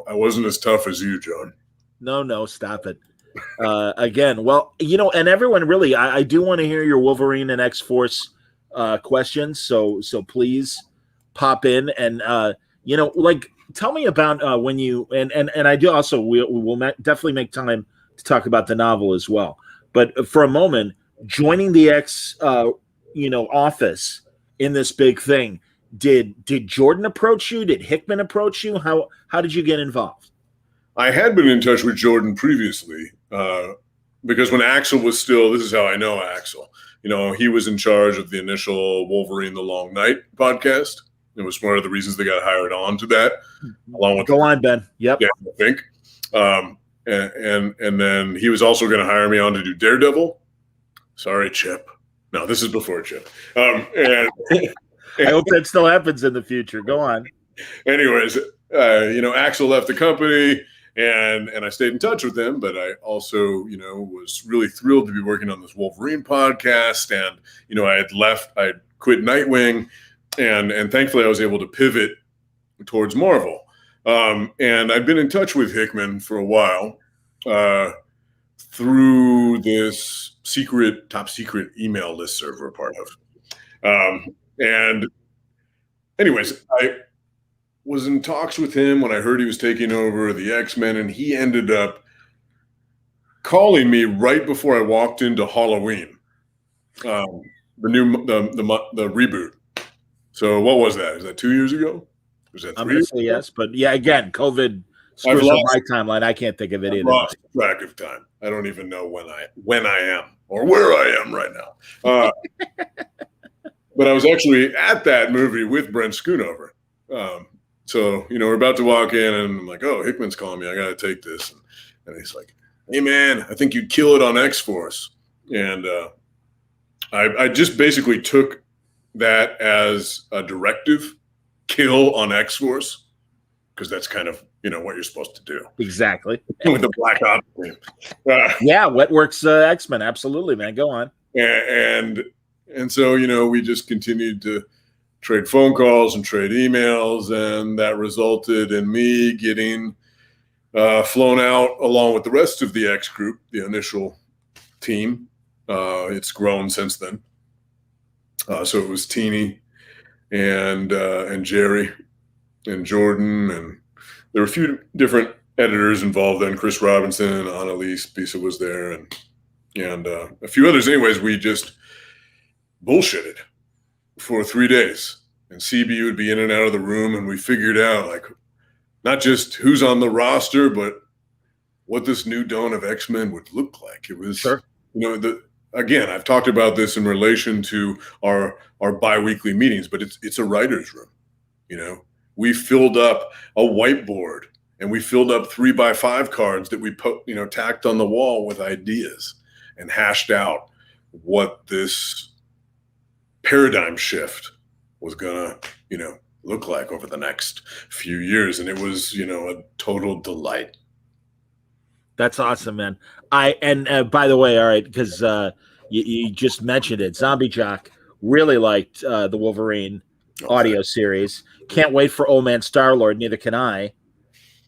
D: I wasn't as tough as you, John.
A: No, stop it. Again, well, and everyone really, I do want to hear your Wolverine and X-Force questions. So please pop in and tell me about when you and I do also we'll definitely make time to talk about the novel as well. But for a moment, joining the X office in this big thing, did Jordan approach you? Did Hickman approach you? How did you get involved?
D: I had been in touch with Jordan previously because when Axel was still, this is how I know Axel. He was in charge of the initial Wolverine: The Long Night podcast. It was one of the reasons they got hired on to that. Along with
A: Go on, Ben. Yep.
D: Yeah, I think. And then he was also going to hire me on to do Daredevil. Sorry, Chip. No, this is before Chip. And
A: I hope that still happens in the future. Go on.
D: Anyways, Axel left the company, and I stayed in touch with him. But I also, was really thrilled to be working on this Wolverine podcast. And I quit Nightwing. And thankfully, I was able to pivot towards Marvel. And I've been in touch with Hickman for a while through this top secret email listserv we're part of. And anyways, I was in talks with him when I heard he was taking over the X-Men, and he ended up calling me right before I walked into Halloween, the reboot. So what was that? Is that 2 years ago? Was that 3
A: I'm going to say yes, but yeah, again, COVID screws up my timeline. I can't think of it either.
D: Lost track of time. I don't even know when I am or where I am right now. But I was actually at that movie with Brent Schoonover. So, we're about to walk in, and I'm like, "Oh, Hickman's calling me. I got to take this." And he's like, "Hey, man, I think you'd kill it on X-Force." And I just basically took that as a directive, kill on X-Force, because that's kind of, what you're supposed to do.
A: Exactly.
D: With the Black Ops team.
A: Yeah, what works X-Men. Absolutely, man. Go on.
D: And so, we just continued to trade phone calls and trade emails, and that resulted in me getting flown out along with the rest of the X group, the initial team. It's grown since then. So it was Teeny and Jerry and Jordan, and there were a few different editors involved then. Chris Robinson, Annalise Bisa was there, and a few others. Anyways, we just bullshitted for 3 days, and CB would be in and out of the room, and we figured out not just who's on the roster, but what this new dawn of X-Men would look like. It was,
A: Sure.
D: Again, I've talked about this in relation to our biweekly meetings, but it's a writer's room. We filled up a whiteboard and we filled up 3x5 cards that we put, tacked on the wall with ideas and hashed out what this paradigm shift was gonna, look like over the next few years. And it was, a total delight.
A: That's awesome, man. By the way, all right, because you just mentioned it, Zombie Jock really liked the Wolverine audio series. Can't wait for Old Man Star-Lord. Neither can I.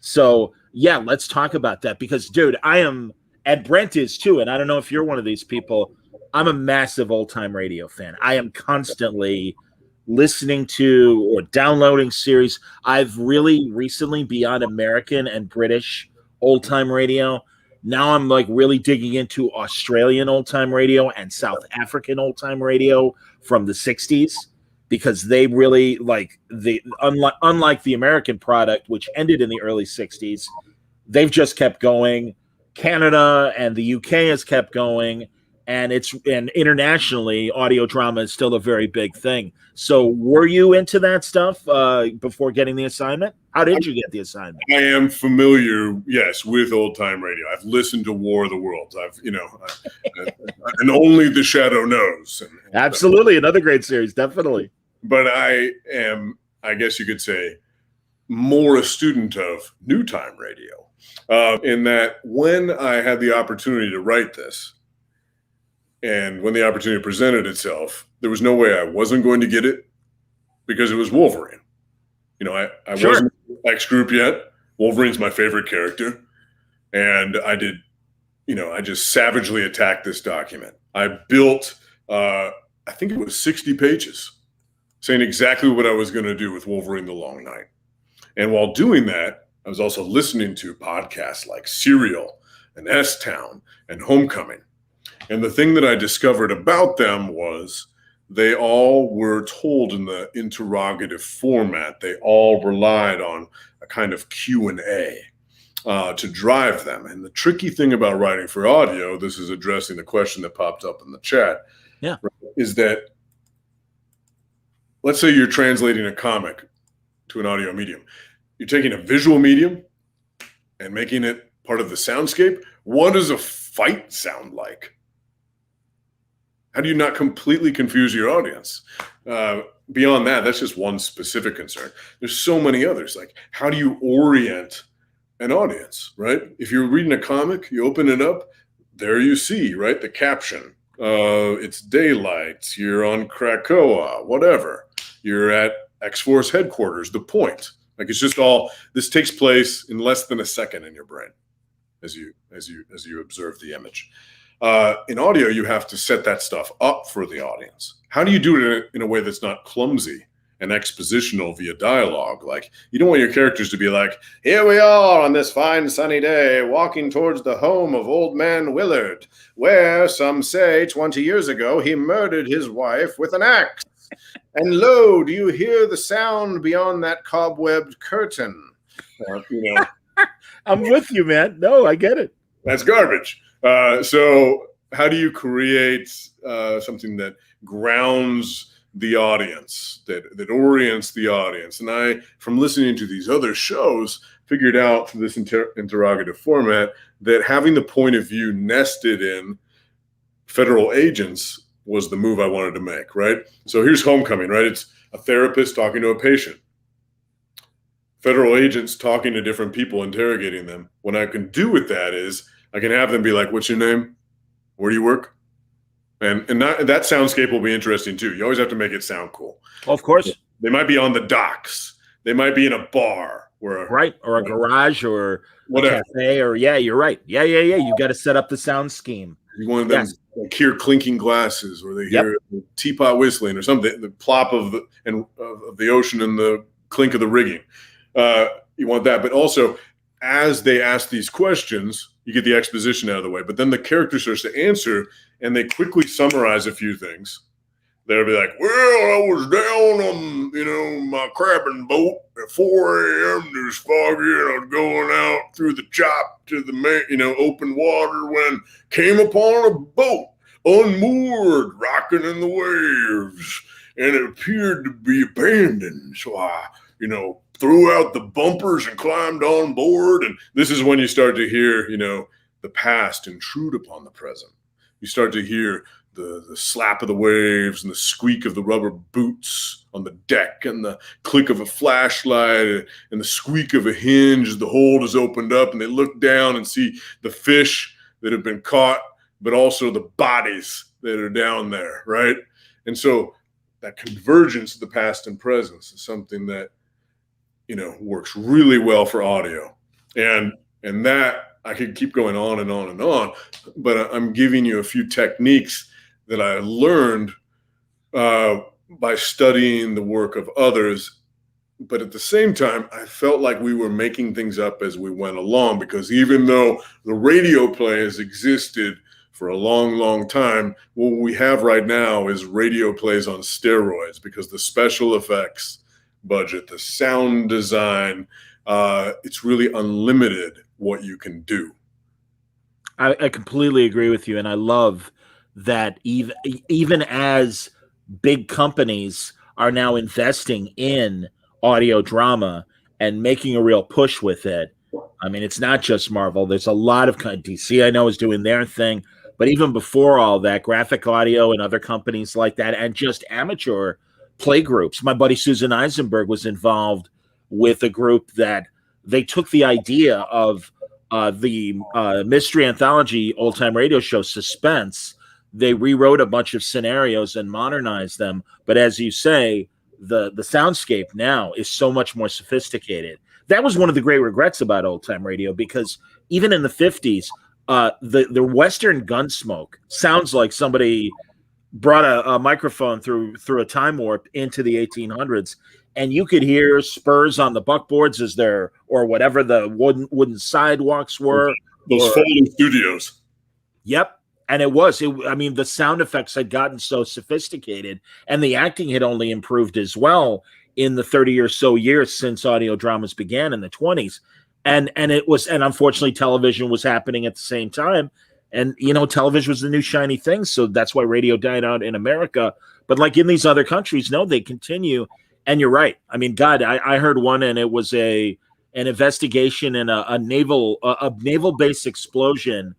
A: So yeah, let's talk about that because, dude, I am, and Brent is too. And I don't know if you're one of these people. I'm a massive old time radio fan. I am constantly listening to or downloading series. I've really recently beyond American and British old time radio. Now I'm like really digging into Australian old time radio and South African old time radio from the 60s because they really unlike the American product, which ended in the early 60s, they've just kept going. Canada and the UK has kept going, and internationally, audio drama is still a very big thing. So were you into that stuff before getting the assignment? How did you get the assignment?
D: I am familiar, yes, with old time radio. I've listened to War of the Worlds. And Only the Shadow Knows.
A: Absolutely, another great series, definitely.
D: But I am, I guess you could say, more a student of new time radio, in that when I had the opportunity to write this, and when the opportunity presented itself, there was no way I wasn't going to get it because it was Wolverine. I
A: Sure.
D: wasn't X group yet. Wolverine's my favorite character. And I did, I just savagely attacked this document. I built, I think it was 60 pages saying exactly what I was going to do with Wolverine the Long Night. And while doing that, I was also listening to podcasts like Serial and S-Town and Homecoming. And the thing that I discovered about them was they all were told in the interrogative format. They all relied on a kind of Q&A to drive them. And the tricky thing about writing for audio, this is addressing the question that popped up in the chat, is that let's say you're translating a comic to an audio medium. You're taking a visual medium and making it part of the soundscape. What does a fight sound like? How do you not completely confuse your audience? Beyond that, that's just one specific concern. There's so many others. Like, how do you orient an audience, right? If you're reading a comic, you open it up, there you see, right, the caption. It's daylight, you're on Krakoa, whatever. You're at X-Force headquarters, the point. Like, it's just all, this takes place in less than a second in your brain as you observe the image. In audio, you have to set that stuff up for the audience. How do you do it in a way that's not clumsy and expositional via dialogue? Like, you don't want your characters to be like, here we are on this fine sunny day, walking towards the home of old man Willard, where some say 20 years ago he murdered his wife with an axe. And lo, do you hear the sound beyond that cobwebbed curtain?
A: I'm with you, man. No, I get it.
D: That's garbage. So how do you create something that grounds the audience, that orients the audience? And I, from listening to these other shows, figured out through this interrogative format that having the point of view nested in federal agents was the move I wanted to make, right? So here's Homecoming, right? It's a therapist talking to a patient. Federal agents talking to different people, interrogating them. What I can do with that is I can have them be like, what's your name? Where do you work? And that soundscape will be interesting too. You always have to make it sound cool.
A: Well, of course.
D: They might be on the docks. They might be in a bar. Or
A: a garage or
D: whatever.
A: A cafe or, yeah, you're right. Yeah. You got to set up the sound scheme.
D: You want them like hear clinking glasses, or they hear the teapot whistling, or something, the plop of the ocean and the clink of the rigging. You want that, but also as they ask these questions, you get the exposition out of the way. But then the character starts to answer, and they quickly summarize a few things. They'll be like, "Well, I was down on my crabbing boat at 4 a.m. It was foggy, and I was going out through the chop to the open water when came upon a boat unmoored, rocking in the waves, and it appeared to be abandoned. So I, threw out the bumpers and climbed on board. And this is when you start to hear, the past intrude upon the present. You start to hear the slap of the waves and the squeak of the rubber boots on the deck and the click of a flashlight and the squeak of a hinge as the hold is opened up, and they look down and see the fish that have been caught, but also the bodies that are down there, right? And so that convergence of the past and present is something that, works really well for audio. And that I could keep going on and on and on, but I'm giving you a few techniques that I learned by studying the work of others. But at the same time, I felt like we were making things up as we went along, because even though the radio play has existed for a long, long time, what we have right now is radio plays on steroids, because the special effects budget, the sound design, it's really unlimited what you can do.
A: I completely agree with you, and I love that even as big companies are now investing in audio drama and making a real push with it. I mean, it's not just Marvel. There's a lot of DC, I know, is doing their thing, but even before all that, Graphic Audio and other companies like that, and just amateur play groups. My buddy Susan Eisenberg was involved with a group that they took the idea of the mystery anthology old time radio show Suspense. They rewrote a bunch of scenarios and modernized them. But as you say, the soundscape now is so much more sophisticated. That was one of the great regrets about old time radio, because even in the 50s, the Western Gunsmoke sounds like somebody brought a microphone through a time warp into the 1800s, and you could hear spurs on the buckboards or whatever the wooden sidewalks were.
D: Those folding studios.
A: Yep. And the sound effects had gotten so sophisticated, and the acting had only improved as well in the 30 or so years since audio dramas began in the 20s. And unfortunately television was happening at the same time. And, television was the new shiny thing. So that's why radio died out in America. But like in these other countries, no, they continue. And you're right. I mean, God, I heard one, and it was an investigation in a naval base explosion.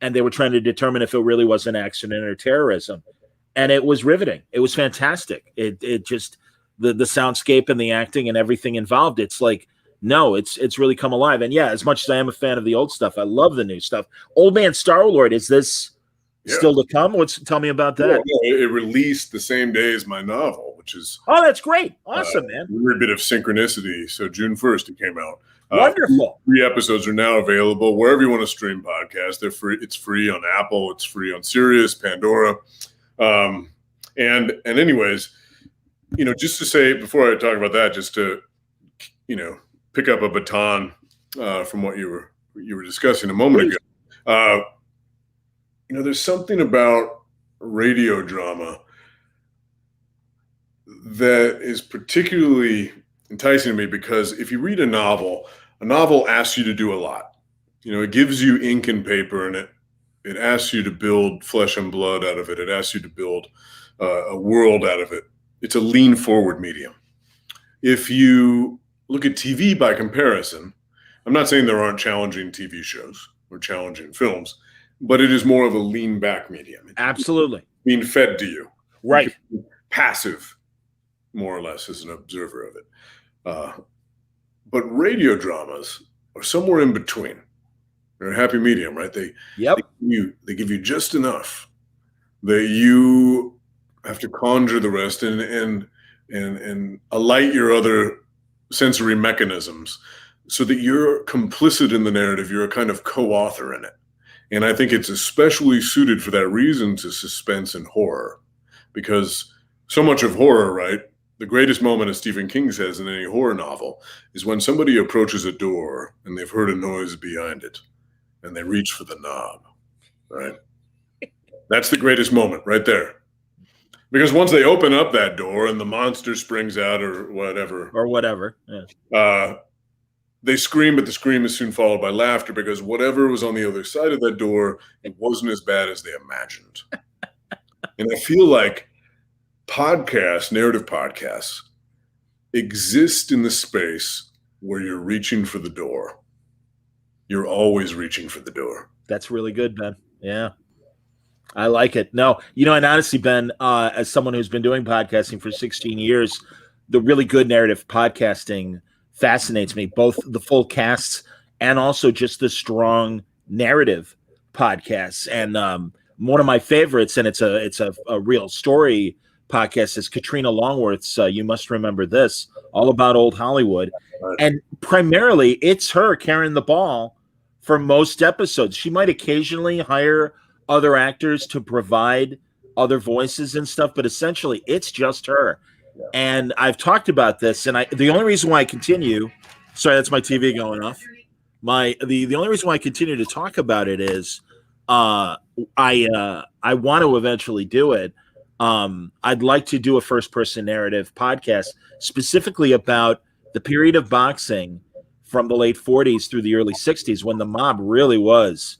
A: And they were trying to determine if it really was an accident or terrorism. And it was riveting. It was fantastic. It just, the soundscape and the acting and everything involved. It's like, no, it's really come alive. And yeah, as much as I am a fan of the old stuff, I love the new stuff. Old Man Star-Lord, is this still to come? Tell me about that.
D: Yeah, it released the same day as my novel, which is
A: that's great. Awesome, man.
D: A bit of synchronicity. So June 1st it came out.
A: Wonderful.
D: 3 episodes are now available wherever you want to stream podcasts. They're free. It's free on Apple. It's free on Sirius, Pandora. And anyways, just to say, before I talk about that, just to, pick up a baton from what you were discussing a moment ago. There's something about radio drama that is particularly enticing to me, because if you read a novel asks you to do a lot. It gives you ink and paper, and it asks you to build flesh and blood out of it. It asks you to build a world out of it. It's a lean forward medium. If you look at TV by comparison, I'm not saying there aren't challenging TV shows or challenging films, but it is more of a lean back medium. It's
A: absolutely
D: being fed to you.
A: Right.
D: Passive, more or less, as an observer of it. But radio dramas are somewhere in between. They're a happy medium, right? They give you just enough that you have to conjure the rest and alight your other sensory mechanisms so that you're complicit in the narrative. You're a kind of co-author in it. And I think it's especially suited for that reason to suspense and horror, because so much of horror, right? The greatest moment, as Stephen King says in any horror novel, is when somebody approaches a door and they've heard a noise behind it and they reach for the knob, right? That's the greatest moment right there. Because once they open up that door and the monster springs out or whatever,
A: Yeah.
D: They scream, but the scream is soon followed by laughter because whatever was on the other side of that door, it wasn't as bad as they imagined. And I feel like narrative podcasts, exist in the space where you're reaching for the door. You're always reaching for the door.
A: That's really good, Ben. Yeah. I like it. No, and honestly, Ben, as someone who's been doing podcasting for 16 years, the really good narrative podcasting fascinates me, both the full casts and also just the strong narrative podcasts. And one of my favorites, and it's a real story podcast, is Katrina Longworth's You Must Remember This, all about old Hollywood.
D: Right.
A: And primarily it's her carrying the ball for most episodes. She might occasionally hire other actors to provide other voices and stuff, but essentially it's just her. Yeah. And I've talked about this, and the only reason why I continue, sorry, that's my TV going off. The only reason why I continue to talk about it is I want to eventually do it. I'd like to do a first person narrative podcast specifically about the period of boxing from the late 40s through the early 60s, when the mob really was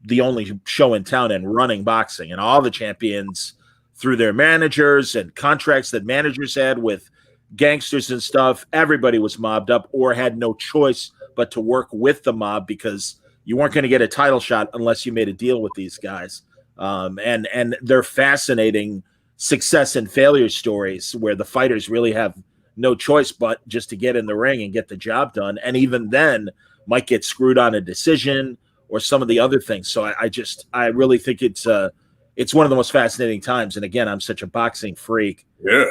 A: the only show in town and running boxing, and all the champions, through their managers and contracts that managers had with gangsters and stuff, everybody was mobbed up or had no choice but to work with the mob, because you weren't going to get a title shot unless you made a deal with these guys. And they're fascinating success and failure stories where the fighters really have no choice but just to get in the ring and get the job done. And even then might get screwed on a decision or some of the other things. So I really think it's one of the most fascinating times. And again, I'm such a boxing freak.
D: Yeah.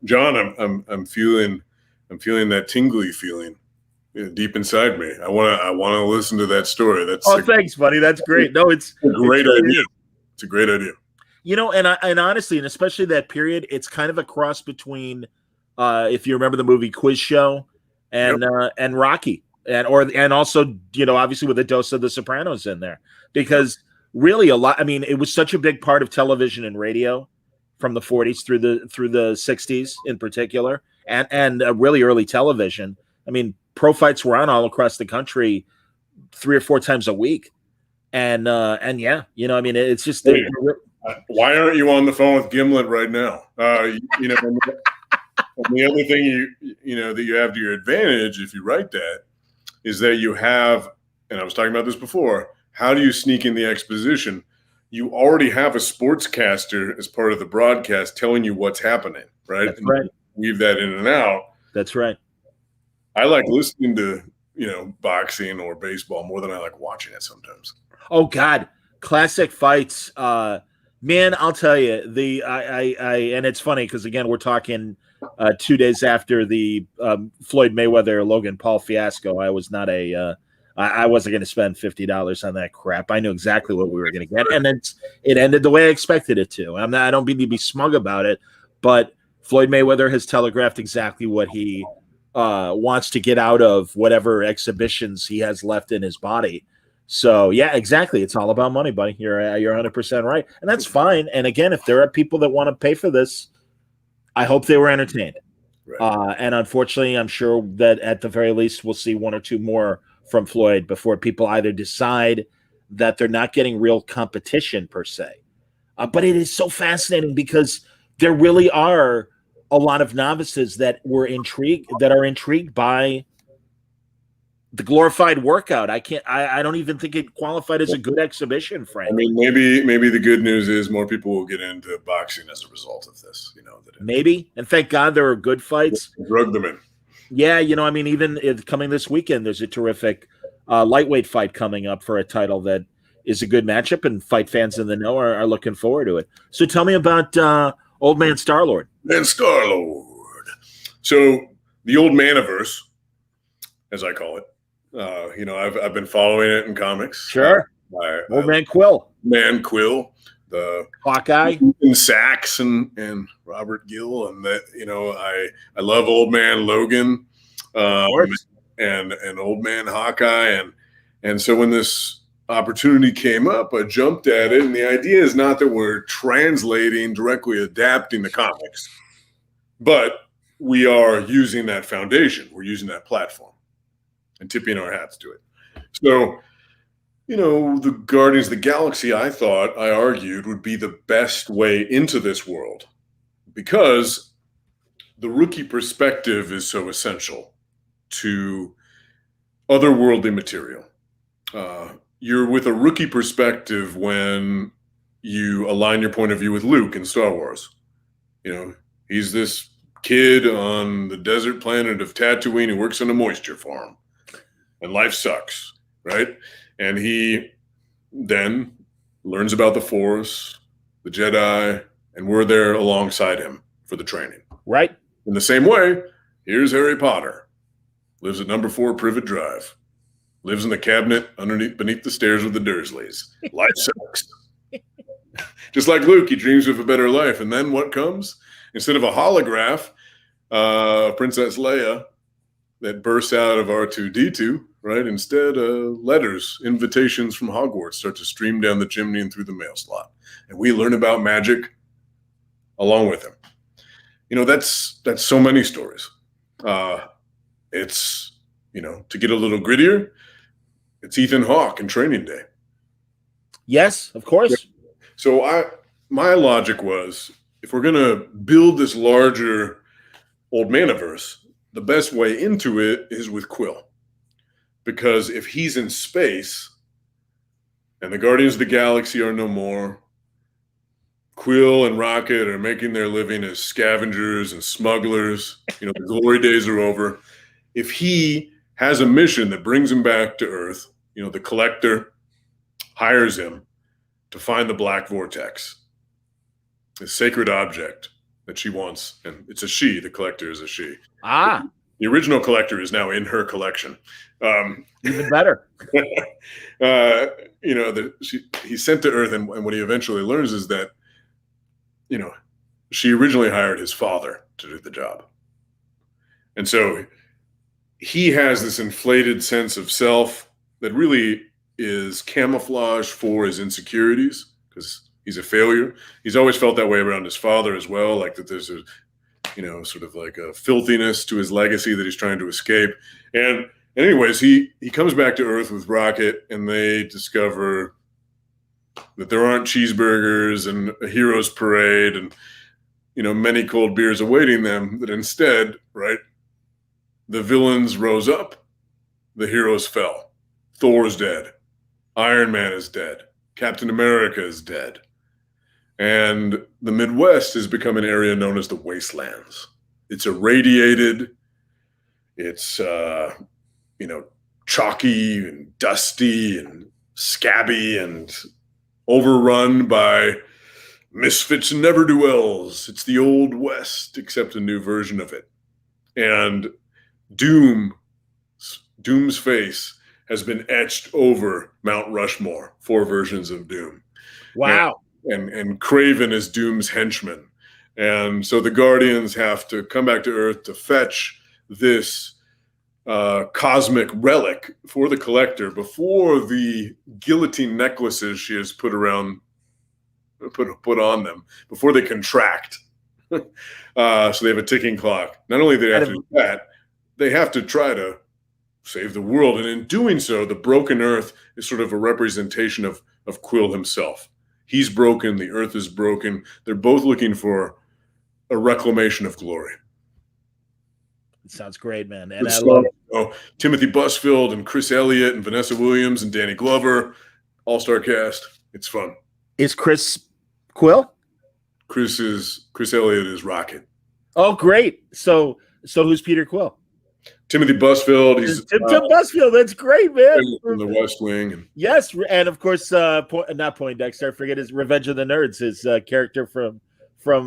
A: John,
D: I'm feeling that tingly feeling deep inside me. I want to listen to that story.
A: Thanks, buddy. That's great. No, it's
D: a great idea. It's a great idea.
A: And honestly, and especially that period, it's kind of a cross between, if you remember the movie Quiz Show and Rocky, and also, obviously with a dose of The Sopranos in there, because really it was such a big part of television and radio from the 40s through the 60s in particular, and really early television. I mean, pro fights were on all across the country 3 or 4 times a week. And yeah, it's just,
D: why aren't you on the phone with Gimlet right now? And the other thing that you have to your advantage, if you write that, is that you have, and I was talking about this before, how do you sneak in the exposition? You already have a sportscaster as part of the broadcast telling you what's happening, right?
A: That's right.
D: Weave that in and out.
A: That's right.
D: I like listening to, boxing or baseball more than I like watching it sometimes.
A: Oh God, classic fights. Man, I'll tell you, and it's funny because again, we're talking 2 days after the Floyd Mayweather Logan Paul fiasco. I was not I wasn't going to spend $50 on that crap. I knew exactly what we were going to get, and it ended the way I expected it to. I don't mean to be smug about it, but Floyd Mayweather has telegraphed exactly what he wants to get out of whatever exhibitions he has left in his body. So yeah, exactly. It's all about money, buddy. You're 100% right, and that's fine. And again, if there are people that want to pay for this, I hope they were entertained. Right. And unfortunately, I'm sure that at the very least, we'll see 1 or 2 more from Floyd before people either decide that they're not getting real competition per se. But it is so fascinating because there really are a lot of novices that are intrigued by the glorified workout. I don't even think it qualified as a good exhibition, Frank.
D: I mean, maybe the good news is more people will get into boxing as a result of this,
A: maybe. And thank God there are good fights.
D: Drug them in.
A: Yeah. Even coming this weekend, there's a terrific lightweight fight coming up for a title that is a good matchup, and fight fans in the know are looking forward to it. So tell me about Old Man Star-Lord.
D: Man Star-Lord. So the Old Maniverse, as I call it, I've been following it in comics.
A: Sure. Old Man Quill.
D: Man Quill, the
A: Hawkeye,
D: and Sachs and Robert Gill, and that I love Old Man Logan, and Old Man Hawkeye, and so when this opportunity came up, I jumped at it. And the idea is not that we're translating, directly adapting the comics, but we are using that foundation. We're using that platform and tipping our hats to it. So, the Guardians of the Galaxy, I argued, would be the best way into this world because the rookie perspective is so essential to otherworldly material. You're with a rookie perspective when you align your point of view with Luke in Star Wars. He's this kid on the desert planet of Tatooine who works on a moisture farm, and life sucks, right? And he then learns about the Force, the Jedi, and we're there alongside him for the training.
A: Right.
D: In the same way, here's Harry Potter, lives at number 4 Privet Drive, lives in the cabinet beneath the stairs with the Dursleys. Life sucks. Just like Luke, he dreams of a better life. And then what comes? Instead of a holograph, Princess Leia that bursts out of R2-D2, right? Instead, letters, invitations from Hogwarts start to stream down the chimney and through the mail slot. And we learn about magic along with him. That's so many stories. It's, to get a little grittier, it's Ethan Hawke in Training Day.
A: Yes, of course.
D: So my logic was, if we're going to build this larger Old Maniverse, the best way into it is with Quill. Because if he's in space and the Guardians of the Galaxy are no more, Quill and Rocket are making their living as scavengers and smugglers. The glory days are over. If he has a mission that brings him back to Earth, the Collector hires him to find the Black Vortex, a sacred object that she wants. And it's a she. The Collector is a she. The original Collector is now in her collection.
A: Even better.
D: He's sent to Earth, and what he eventually learns is that, she originally hired his father to do the job. And so he has this inflated sense of self that really is camouflage for his insecurities because he's a failure. He's always felt that way around his father as well, like that there's a, sort of like a filthiness to his legacy that he's trying to escape. And anyways, he comes back to Earth with Rocket, and they discover that there aren't cheeseburgers and a hero's parade and, many cold beers awaiting them, that instead, right, the villains rose up, the heroes fell. Thor's dead. Iron Man is dead. Captain America is dead. And the Midwest has become an area known as the Wastelands. It's irradiated. It's, chalky and dusty and scabby and overrun by misfits and ne'er-do-wells. It's the Old West, except a new version of it. And Doom's face has been etched over Mount Rushmore, 4 versions of Doom.
A: Wow.
D: And Kraven is Doom's henchman. And so the Guardians have to come back to Earth to fetch this cosmic relic for the Collector before the guillotine necklaces she has put on them, before they contract. So they have a ticking clock. Not only do they have to do that, they have to try to save the world. And in doing so, the broken Earth is sort of a representation of Quill himself. He's broken. The Earth is broken. They're both looking for a reclamation of glory.
A: It sounds great, man. And I love
D: Timothy Busfield and Chris Elliott and Vanessa Williams and Danny Glover, all-star cast. It's fun.
A: Is Chris Quill?
D: Chris Elliott is Rocket.
A: Oh, great. So who's Peter Quill?
D: Timothy Busfield. He's
A: Tim Busfield. That's great, man.
D: From the West Wing.
A: Yes, and of course, not Poindexter. I forget his Revenge of the Nerds. His character from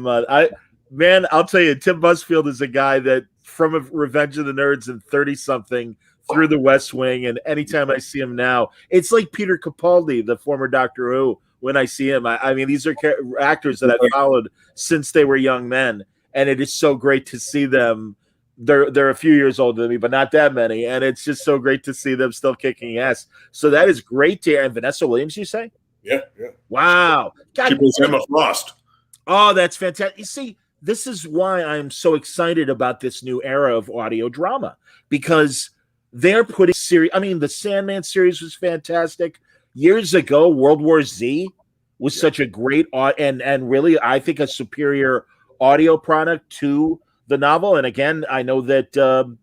A: I'll tell you, Tim Busfield is a guy that from Revenge of the Nerds and 30-something through the West Wing, and anytime I see him now, it's like Peter Capaldi, the former Doctor Who. When I see him, I mean, these are actors that I've followed since they were young men, and it is so great to see them they're a few years older than me, but not that many. And it's just so great to see them still kicking ass. So that is great to hear. And Vanessa Williams, you say?
D: Yeah.
A: Wow. God,
D: She plays Emma Frost.
A: oh, that's fantastic. You see, this is why I'm so excited about this new era of audio drama, because they're putting series. I mean, the Sandman series was fantastic. Years ago, World War Z was such a great and really, I think, a superior audio product to the novel. And again, I know that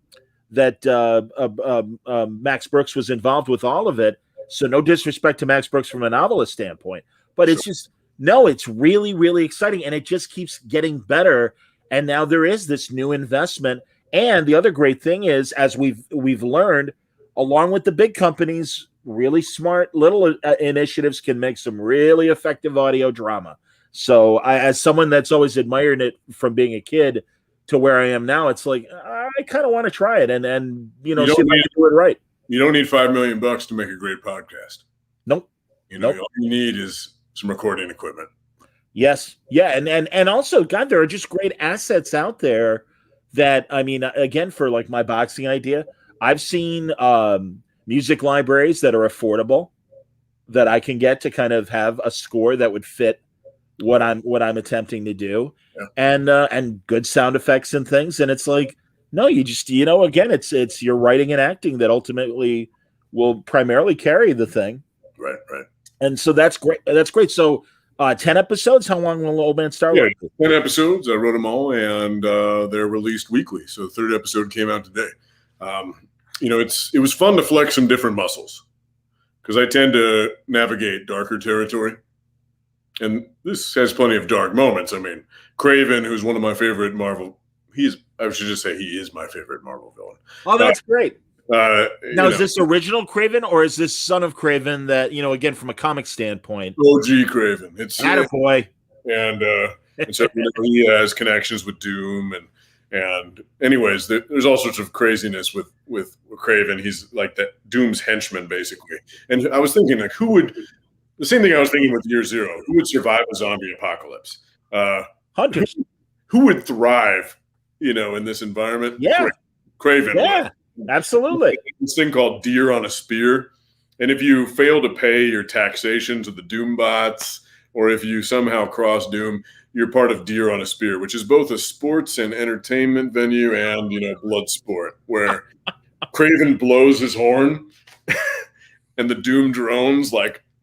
A: Max Brooks was involved with all of it. So no disrespect to Max Brooks from a novelist standpoint, but it's just it's really, really exciting, and it just keeps getting better. And now there is this new investment. And the other great thing is, as we've learned, along with the big companies, really smart little initiatives can make some really effective audio drama. So as someone that's always admired it from being a kid to where I am now, it's like, I kind of want to try it and see if I can do it right.
D: You don't need $5 million to make a great podcast.
A: Nope.
D: All you need is some recording equipment.
A: Yes. Yeah. And also, God, there are just great assets out there that, I mean, again, for like my boxing idea, I've seen music libraries that are affordable that I can get to kind of have a score that would fit what I'm attempting to do, and good sound effects and things. And it's like, no, you just, again, it's your writing and acting that ultimately will primarily carry the thing.
D: Right.
A: And so that's great. That's great. So 10 episodes. How long will Old Man Star work?
D: 10 episodes. I wrote them all, and they're released weekly. So the third episode came out today. It was fun to flex some different muscles, because I tend to navigate darker territory. And this has plenty of dark moments. I mean, Kraven, who's one of my favorite Marvel, I should just say he is my favorite Marvel villain.
A: Oh, that's great. Now, is this original Kraven, or is this Son of Kraven that, again, from a comic standpoint?
D: OG Kraven. It's
A: Attaboy.
D: And so he has connections with Doom. And anyways, there's all sorts of craziness with Kraven. He's like that Doom's henchman, basically. And I was thinking, like, the same thing I was thinking with Year Zero. Who would survive a zombie apocalypse?
A: Hunters.
D: Who would thrive, in this environment?
A: Yeah.
D: Kraven.
A: Yeah, absolutely.
D: This thing called Deer on a Spear. And if you fail to pay your taxation to the Doom bots, or if you somehow cross Doom, you're part of Deer on a Spear, which is both a sports and entertainment venue and, blood sport, where Kraven blows his horn and the Doom drones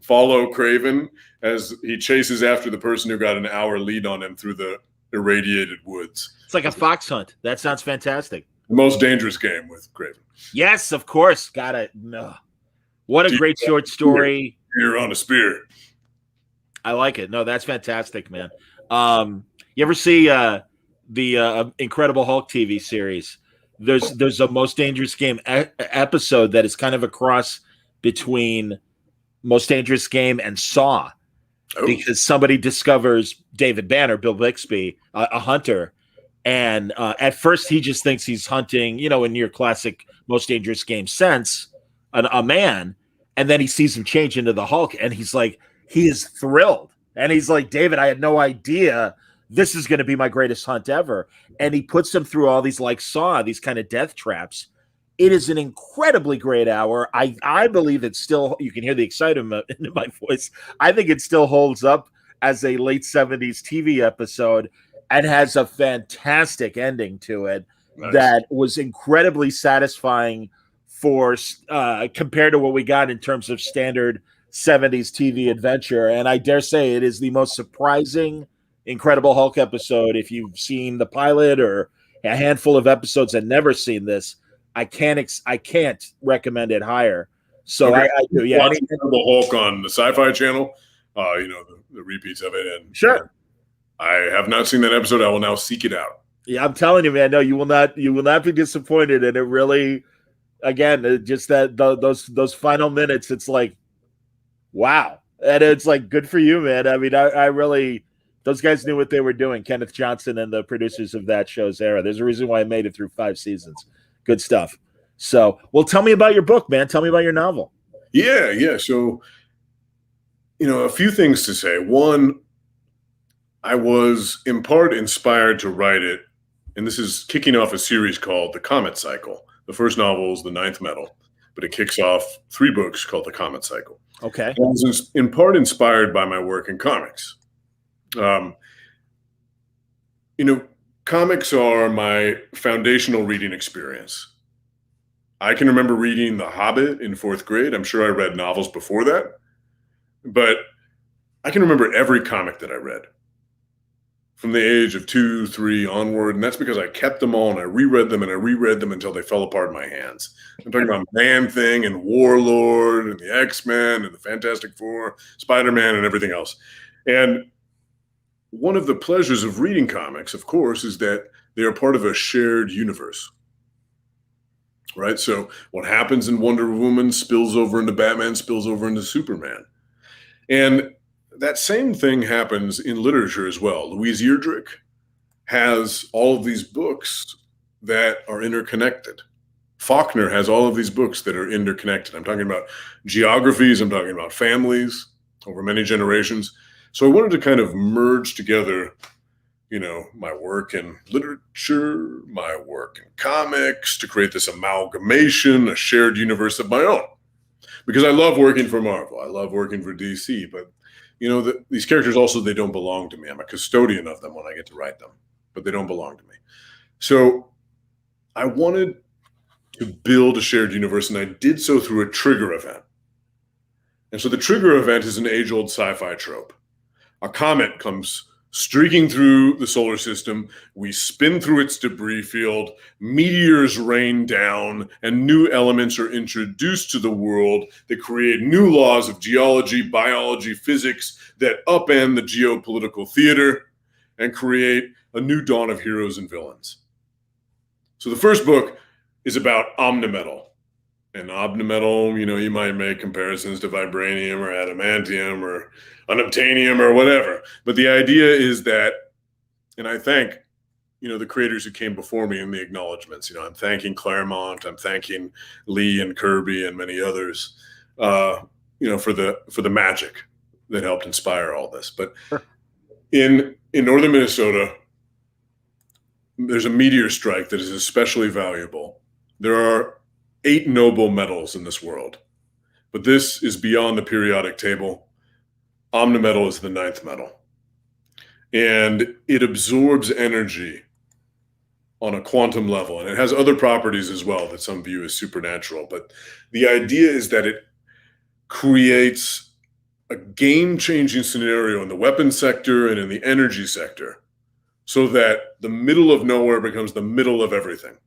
D: follow Kraven as he chases after the person who got an hour lead on him through the irradiated woods.
A: It's like a fox hunt. That sounds fantastic.
D: The most dangerous game with Kraven.
A: Yes, of course. Got it. No. What a great short story.
D: Deer on a Spear.
A: I like it. No, that's fantastic, man. You ever see the Incredible Hulk TV series? There's a Most Dangerous Game episode that is kind of a cross between Most Dangerous Game and Saw, because somebody discovers David Banner, Bill Bixby, a hunter, and at first he just thinks he's hunting, in your classic Most Dangerous Game sense, a man, and then he sees him change into the Hulk, and he is thrilled. And he's like, David, I had no idea this is going to be my greatest hunt ever. And he puts him through all these Saw, these kind of death traps. It is an incredibly great hour. I believe it's still, you can hear the excitement in my voice. I think it still holds up as a late 70s TV episode and has a fantastic ending to it. Nice. That was incredibly satisfying for compared to what we got in terms of standard 70s TV adventure. And I dare say it is the most surprising Incredible Hulk episode. If you've seen the pilot or a handful of episodes and never seen this, I can't recommend it higher. So okay. I do. Yeah.
D: Incredible Hulk on the Sci-Fi Channel, the repeats of it. And
A: sure.
D: I have not seen that episode. I will now seek it out.
A: Yeah, I'm telling you, man. No, you will not be disappointed. And it really, again, just those final minutes, it's like, wow. And it's like, good for you, man. I mean, I really, those guys knew what they were doing. Kenneth Johnson and the producers of that show's era. There's a reason why I made it through 5 seasons. Good stuff. So, well, tell me about your book, man. Tell me about your novel.
D: Yeah. So, a few things to say. One, I was in part inspired to write it and this is kicking off a series called The Comet Cycle. The first novel is The Ninth Metal, but it kicks off 3 books called The Comet Cycle.
A: Okay.
D: And it was in part inspired by my work in comics. Comics are my foundational reading experience. I can remember reading The Hobbit in 4th grade. I'm sure I read novels before that, but I can remember every comic that I read from the age of 2, 3 onward. And that's because I kept them all and I reread them until they fell apart in my hands. I'm talking about Man-Thing and Warlord and the X-Men and the Fantastic Four, Spider-Man and everything else. And one of the pleasures of reading comics, of course, is that they are part of a shared universe, right? So what happens in Wonder Woman spills over into Batman, spills over into Superman. And that same thing happens in literature as well. Louise Erdrich has all of these books that are interconnected. Faulkner has all of these books that are interconnected. I'm talking about geographies. I'm talking about families over many generations. So I wanted to kind of merge together, my work in literature, my work in comics, to create this amalgamation, a shared universe of my own. Because I love working for Marvel. I love working for DC, but these characters also, they don't belong to me. I'm a custodian of them when I get to write them, but they don't belong to me. So I wanted to build a shared universe, and I did so through a trigger event. And so the trigger event is an age-old sci-fi trope. A comet comes streaking through the solar system. We spin through its debris field. Meteors rain down, and new elements are introduced to the world that create new laws of geology, biology, physics that upend the geopolitical theater and create a new dawn of heroes and villains. So the first book is about omnimetal. And omnimetal, you might make comparisons to vibranium or adamantium or unobtainium or whatever. But the idea is that, and I thank, the creators who came before me in the acknowledgments. I'm thanking Claremont, I'm thanking Lee and Kirby and many others, for the magic that helped inspire all this. But in northern Minnesota, there's a meteor strike that is especially valuable. There are 8 noble metals in this world, but this is beyond the periodic table. Omnimetal is the 9th metal, and it absorbs energy on a quantum level, and it has other properties as well that some view as supernatural. But the idea is that it creates a game-changing scenario in the weapons sector and in the energy sector, so that the middle of nowhere becomes the middle of everything.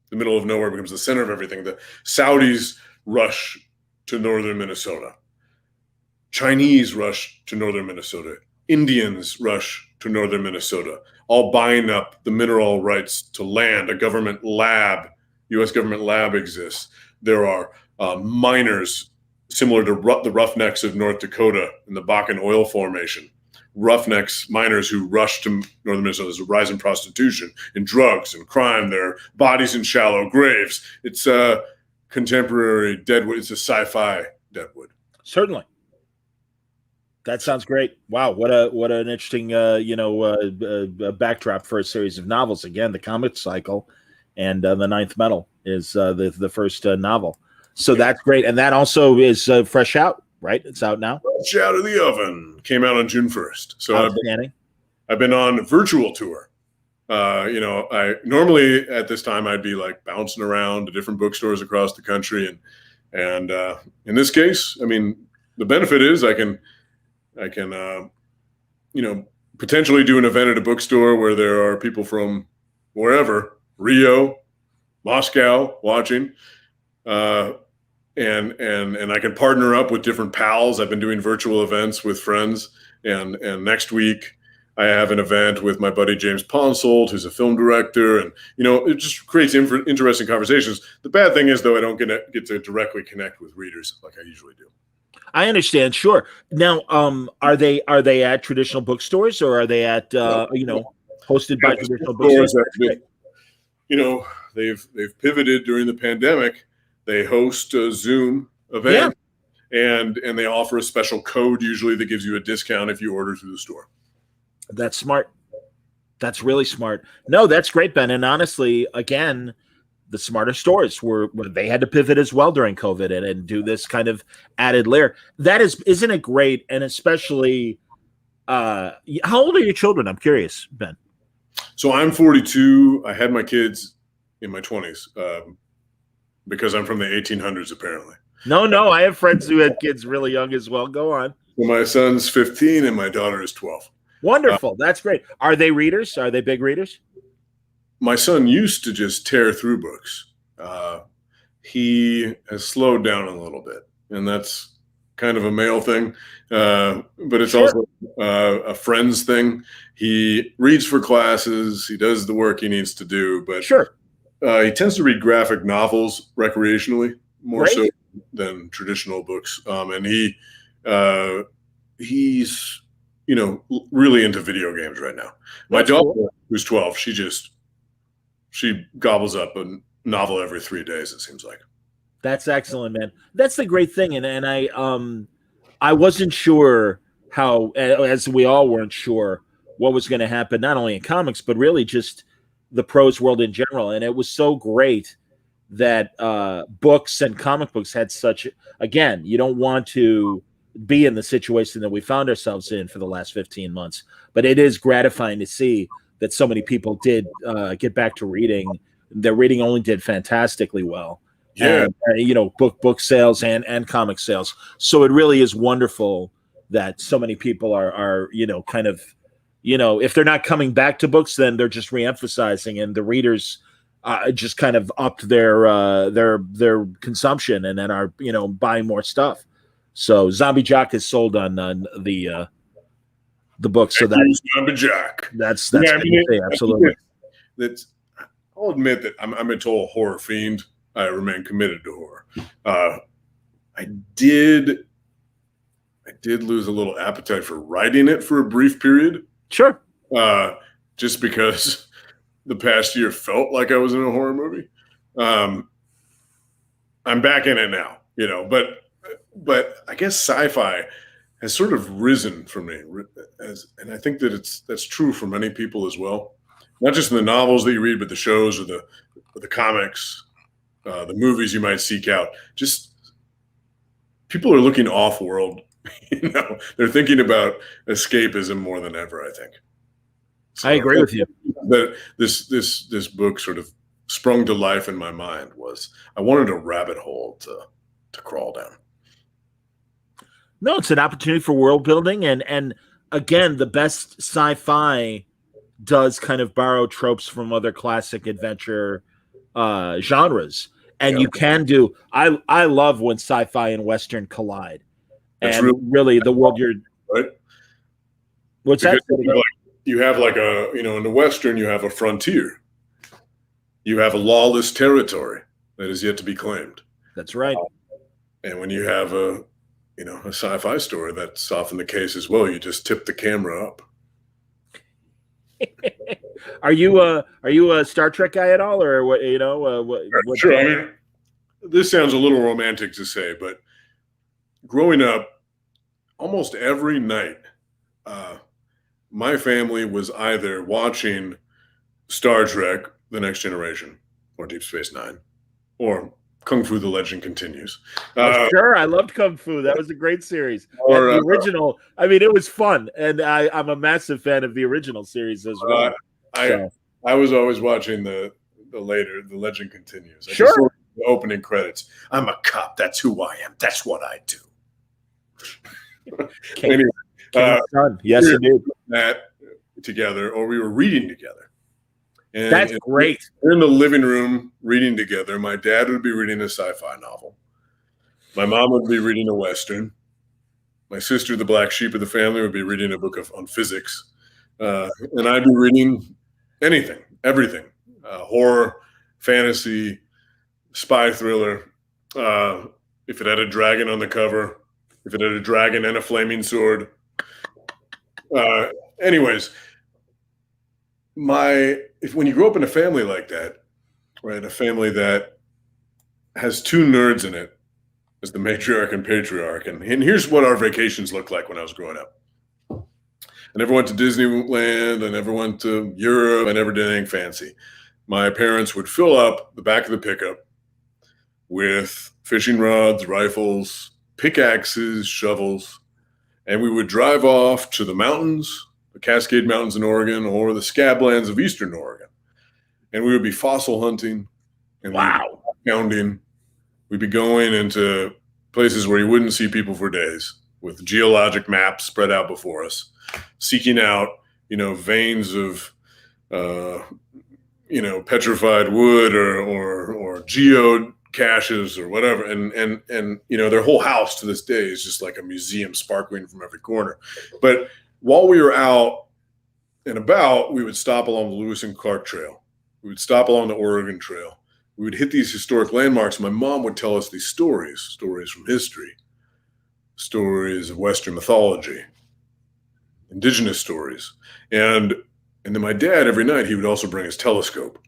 D: The middle of nowhere becomes the center of everything. The Saudis rush to northern Minnesota. Chinese rush to northern Minnesota. Indians rush to northern Minnesota, all buying up the mineral rights to land. A government lab, U.S. government lab exists. There are miners similar to the Roughnecks of North Dakota in the Bakken oil formation. Roughnecks, miners who rush to northern Minnesota. There's a rise in prostitution, in drugs, and crime. Their bodies in shallow graves. It's a contemporary Deadwood. It's a sci-fi Deadwood.
A: Certainly. That sounds great. Wow, what an interesting backdrop for a series of novels. Again, the Comet Cycle, and the 9th Metal is the first novel. So that's great, and that also is fresh out. Right, it's out now.
D: Fresh out of the oven. Came out on June 1st. So I've been on a virtual tour. I normally at this time I'd be like bouncing around to different bookstores across the country, and in this case, I mean, the benefit is I can potentially do an event at a bookstore where there are people from wherever, Rio, Moscow, watching. And I can partner up with different pals. I've been doing virtual events with friends, and next week I have an event with my buddy James Ponsold, who's a film director, and it just creates interesting conversations. The bad thing is, though, I don't get to directly connect with readers like I usually do.
A: I understand, sure. Now, are they at traditional bookstores, or are they at hosted by traditional bookstores?
D: They've pivoted during the pandemic. They host a Zoom event, and they offer a special code usually that gives you a discount if you order through the store.
A: That's smart. That's really smart. No, that's great, Ben. And honestly, again, the smarter stores were they had to pivot as well during COVID and do this kind of added layer. That isn't it great? And especially, how old are your children? I'm curious, Ben.
D: So I'm 42. I had my kids in my 20s because I'm from the 1800s, apparently.
A: No, I have friends who had kids really young as well. Go on.
D: So my son's 15 and my daughter is 12.
A: Wonderful. That's great. Are they readers? Are they big readers?
D: My son used to just tear through books. He has slowed down a little bit, and that's kind of a male thing, but it's also a friend's thing. He reads for classes. He does the work he needs to do, but he tends to read graphic novels recreationally more so than traditional books. And he's really into video games right now. My daughter, who's 12, she gobbles up a novel every 3 days, it seems like.
A: That's excellent, man. That's the great thing. And I wasn't sure how, as we all weren't sure what was going to happen, not only in comics, but really just the prose world in general. And it was so great that books and comic books had such, again, you don't want to be in the situation that we found ourselves in for the last 15 months, but it is gratifying to see that so many people did get back to reading. Their reading only did fantastically well.
D: Yeah.
A: And, book sales and comic sales. So it really is wonderful that so many people are kind of, if they're not coming back to books, then they're just reemphasizing, and the readers just kind of upped their consumption and then are, buying more stuff. So Zombie Jock is sold on the book. So
D: Zombie Jock.
A: That's absolutely.
D: I'll admit that I'm a total horror fiend. I remain committed to horror. I did lose a little appetite for writing it for a brief period.
A: Sure.
D: Just because the past year felt like I was in a horror movie. I'm back in it now, but I guess sci-fi has sort of risen for me, and I think that that's true for many people as well. Not just in the novels that you read, but the shows or the comics, the movies you might seek out. Just people are looking off-world. They're thinking about escapism more than ever, I think. So
A: I agree with you.
D: That this book sort of sprung to life in my mind was I wanted a rabbit hole to crawl down.
A: No, it's an opportunity for world building, and again, the best sci-fi does kind of borrow tropes from other classic adventure genres, and you can do. I love when sci-fi and Western collide, and really the world you're
D: right.
A: What's
D: because
A: that?
D: You have like in the Western, you have a frontier. You have a lawless territory that is yet to be claimed.
A: That's right.
D: And when you have a sci-fi story, that's often the case as well. You just tip the camera up.
A: Are you a Star Trek guy at all, or what? What
D: sure. I mean, this sounds a little romantic to say, but growing up, almost every night, my family was either watching Star Trek: The Next Generation or Deep Space Nine, or Kung Fu: The Legend Continues.
A: Sure, I loved Kung Fu. That was a great series. And the original, I mean, it was fun, and I'm a massive fan of the original series as well.
D: I was always watching the Legend Continues. I
A: sure.
D: Just saw the opening credits. I'm a cop. That's who I am. That's what I do. Anyway,
A: yes, indeed.
D: That together, or we were reading together. And
A: that's great.
D: We're in the living room reading together. My dad would be reading a sci-fi novel. My mom would be reading a Western. My sister, the black sheep of the family, would be reading a book on physics. And I'd be reading anything, everything. Horror, fantasy, spy thriller. If it had a dragon on the cover, if it had a dragon and a flaming sword. Anyways, when you grow up in a family like that, right, a family that has two nerds in it as the matriarch and patriarch, and here's what our vacations looked like when I was growing up. I never went to Disneyland. I never went to Europe. I never did anything fancy. My parents would fill up the back of the pickup with fishing rods, rifles, pickaxes, shovels, and we would drive off to the mountains, the Cascade Mountains in Oregon, or the Scablands of Eastern Oregon. And we would be fossil hunting and
A: Wow.
D: hounding. We'd be going into places where you wouldn't see people for days, with geologic maps spread out before us, seeking out, veins of, petrified wood or geocaches or whatever. And their whole house to this day is just like a museum sparkling from every corner. But while we were out and about, we would stop along the Lewis and Clark Trail. We would stop along the Oregon Trail. We would hit these historic landmarks. My mom would tell us these stories from history, stories of Western mythology, indigenous stories. And then my dad, every night, he would also bring his telescope.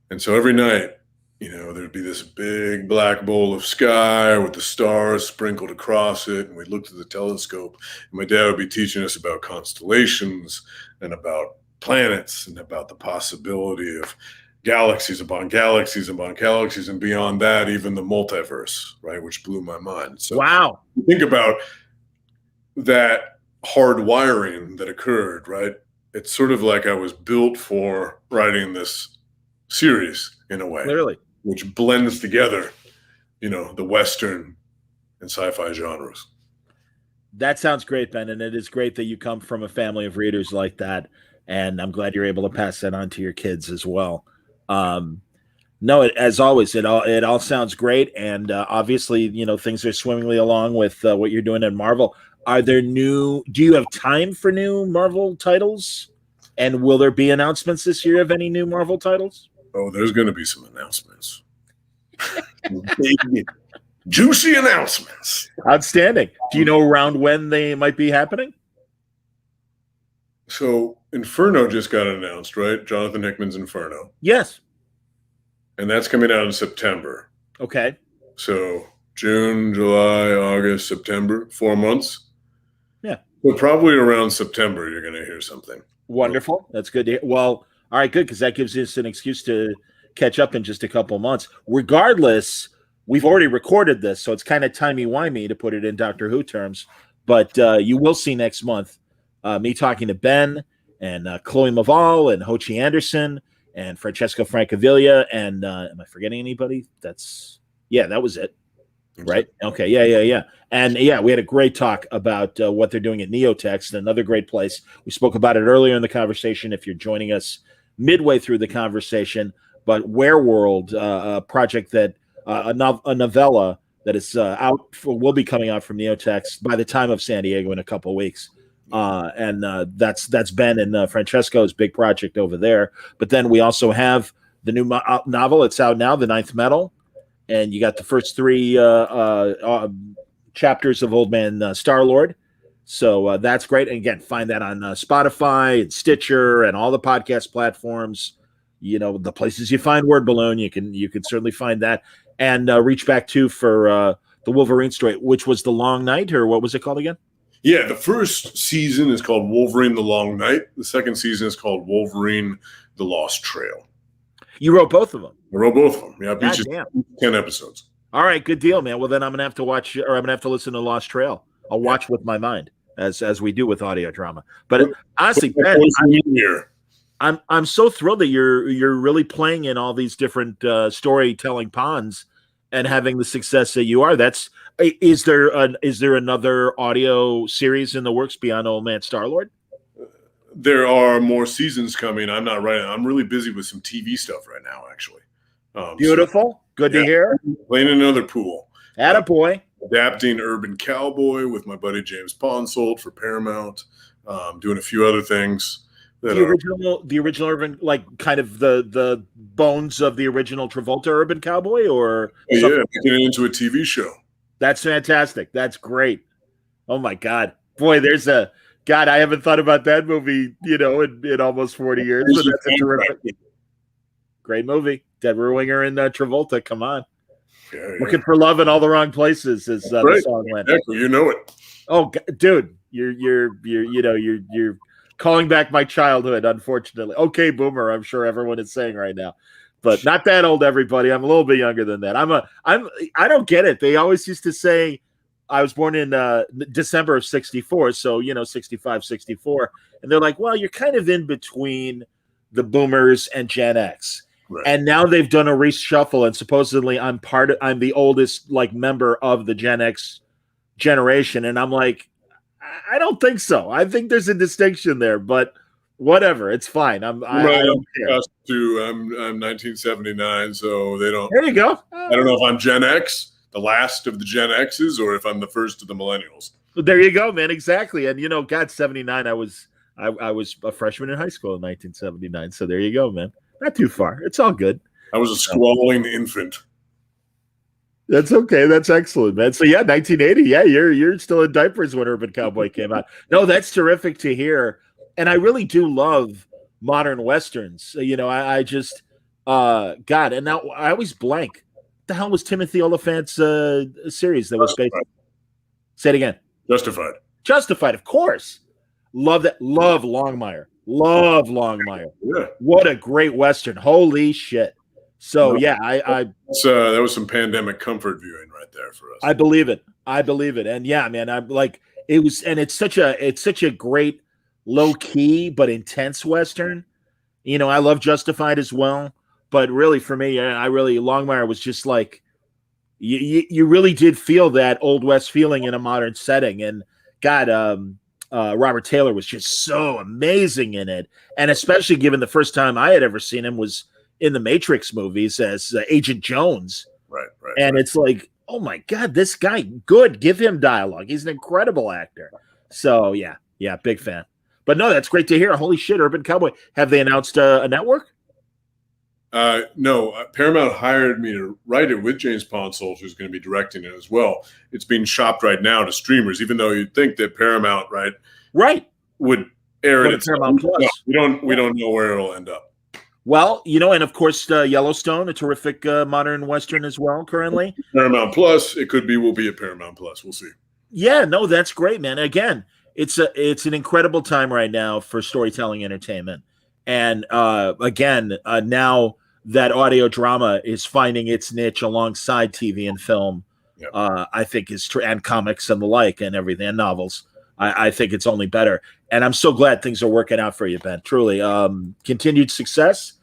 D: And so every night, there'd be this big black bowl of sky with the stars sprinkled across it. And we'd look to the telescope. And my dad would be teaching us about constellations and about planets and about the possibility of galaxies upon galaxies upon galaxies, and beyond that, even the multiverse, right? Which blew my mind. So
A: Wow.
D: think about that hard wiring that occurred, right? It's sort of like I was built for writing this series in a way,
A: Clearly.
D: which blends together, the Western and sci-fi genres.
A: That sounds great, Ben, and it is great that you come from a family of readers like that, and I'm glad you're able to pass that on to your kids as well. As always, it all sounds great, and obviously, things are swimmingly along with what you're doing at Marvel. Do you have time for new Marvel titles? And will there be announcements this year of any new Marvel titles?
D: Oh, there's going to be some announcements. Big, juicy announcements.
A: Outstanding. Do you know around when they might be happening?
D: So Inferno just got announced, right? Jonathan Hickman's Inferno.
A: Yes.
D: And that's coming out in September.
A: Okay.
D: So June, July, August, September, 4 months.
A: Yeah.
D: But probably around September, you're going to hear something.
A: Wonderful. That's good to hear. Well, all right, good, because that gives us an excuse to catch up in just a couple months. Regardless, we've already recorded this, so it's kind of timey-wimey to put it in Doctor Who terms. But you will see next month me talking to Ben and Chloe Maval and Hochi Anderson and Francesco Francavilla. And am I forgetting anybody? That was it. Right? Okay. Yeah. And we had a great talk about what they're doing at Neotext, another great place. We spoke about it earlier in the conversation. If you're joining us midway through the conversation, but Wereworld, a project that a novella that is will be coming out from Neotext by the time of San Diego in a couple of weeks. And that's Ben and Francesco's big project over there. But then we also have the new novel. It's out now, The Ninth Metal. And you got the first 3 chapters of Old Man Star-Lord. So that's great. And again, find that on Spotify and Stitcher and all the podcast platforms. The places you find Word Balloon, you can certainly find that. And reach back to for the Wolverine story, which was The Long Night, or what was it called again?
D: Yeah, the first season is called Wolverine: The Long Night. The second season is called Wolverine: The Lost Trail.
A: You wrote both of them.
D: I wrote both of them. Yeah,
A: God
D: each is
A: damn.
D: 10 episodes.
A: All right, good deal, man. Well, then I'm gonna have to watch, or I'm gonna have to listen to Lost Trail. I'll watch with my mind, as we do with audio drama. But honestly, Ben, I'm so thrilled that you're really playing in all these different storytelling ponds and having the success that you are. Is there another audio series in the works beyond Old Man Star-Lord?
D: There are more seasons coming. I'm not writing. I'm really busy with some TV stuff right now, actually.
A: Beautiful. Good to hear.
D: Playing in another pool.
A: Attaboy.
D: Adapting Urban Cowboy with my buddy James Ponsold for Paramount. Doing a few other things.
A: The original Urban, like kind of the bones of the original Travolta Urban Cowboy, or
D: yeah, getting into a TV show.
A: That's fantastic. That's great. Oh my God, boy, I haven't thought about that movie, in almost 40 years. But that's a terrific, great movie. Deborah Winger and Travolta. Come on,
D: yeah.
A: Looking for love in all the wrong places is the song went.
D: Exactly. You know it.
A: Oh, dude, You're calling back my childhood, unfortunately. Okay, boomer, I'm sure everyone is saying right now. But not that old, everybody. I'm a little bit younger than that. I don't get it. They always used to say I was born in December of 64, so 65, 64. And they're like, well, you're kind of in between the boomers and Gen X.
D: Right.
A: And now they've done a reshuffle, and supposedly I'm the oldest member of the Gen X generation. And I'm like, I don't think so. I think there's a distinction there, but whatever, it's fine. I don't care.
D: I'm 1979, so they don't.
A: There you go.
D: I don't know if I'm Gen X, the last of the Gen X's, or if I'm the first of the millennials.
A: There you go, man. Exactly. And God, 79. I was a freshman in high school in 1979. So there you go, man. Not too far. It's all good.
D: I was a squalling infant.
A: That's okay. That's excellent, man. So yeah, 1980. Yeah, you're still in diapers when Urban Cowboy came out. No, that's terrific to hear. And I really do love modern Westerns. I just God, and now I always blank. What the hell was Timothy Oliphant's series that was based? Say it again. Justified, of course. Love that. Love Longmire.
D: Yeah.
A: What a great Western. Holy shit. So yeah,
D: that was some pandemic comfort viewing right there for us.
A: I believe it. And yeah, man, I'm like, it was, and it's such a great low key but intense Western. I love Justified as well, but really for me, Longmire was just like, you really did feel that Old West feeling in a modern setting. And God, Robert Taylor was just so amazing in it. And especially given the first time I had ever seen him was in the Matrix movies as Agent Jones.
D: Right.
A: And it's like, oh my God, this guy, good. Give him dialogue. He's an incredible actor. So yeah, big fan. But no, that's great to hear. Holy shit, Urban Cowboy. Have they announced a network?
D: No, Paramount hired me to write it with James Ponsoldt, who's going to be directing it as well. It's being shopped right now to streamers, even though you'd think that Paramount,
A: right,
D: would air it.
A: Paramount Plus.
D: No, we don't know where it'll end up.
A: Well, and of course, Yellowstone, a terrific modern Western as well, currently.
D: Paramount Plus, it could be, will be at Paramount Plus. We'll see.
A: Yeah, no, that's great, man. Again, it's an incredible time right now for storytelling entertainment. And again, now that audio drama is finding its niche alongside TV and film,
D: yep.
A: I think and comics and the like and everything, and novels. I think it's only better. And I'm so glad things are working out for you, Ben. Truly. Continued success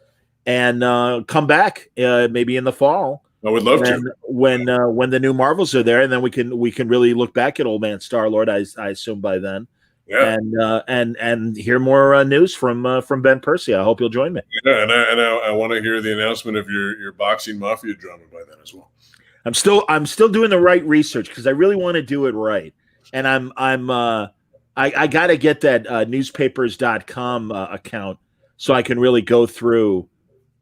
A: and come back maybe in the fall.
D: I would love to.
A: When the new Marvels are there, and then we can really look back at Old Man Star-Lord, I assume by then.
D: Yeah.
A: And hear more news from Ben Percy. I hope you'll join me.
D: Yeah, and I want to hear the announcement of your boxing mafia drama by then as well.
A: I'm still doing the right research because I really want to do it right. And I got to get that newspapers.com account so I can really go through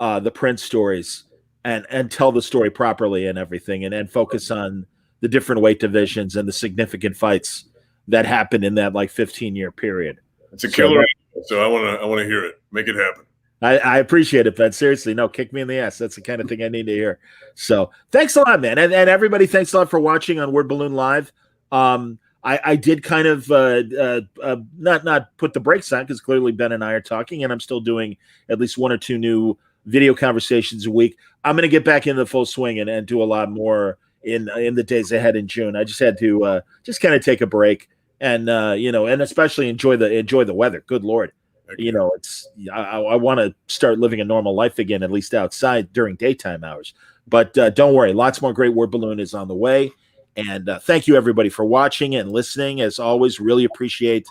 A: the print stories and tell the story properly and everything, and focus on the different weight divisions and the significant fights that happened in that 15-year period.
D: It's a killer. So I want to hear it. Make it happen.
A: I appreciate it, Ben. Seriously, no, kick me in the ass. That's the kind of thing I need to hear. So thanks a lot, man. And everybody, thanks a lot for watching on Word Balloon Live. I did kind of not put the brakes on because clearly Ben and I are talking, and I'm still doing at least one or two new video conversations a week. I'm going to get back into the full swing and do a lot more in the days ahead in June. I just had to just kind of take a break and and especially enjoy the weather. Good Lord. I want to start living a normal life again, at least outside during daytime hours. But don't worry, lots more great Word Balloon is on the way. And thank you, everybody, for watching and listening. As always, really appreciate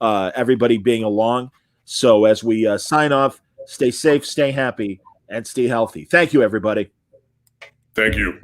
A: everybody being along. So as we sign off, stay safe, stay happy, and stay healthy. Thank you, everybody.
D: Thank you.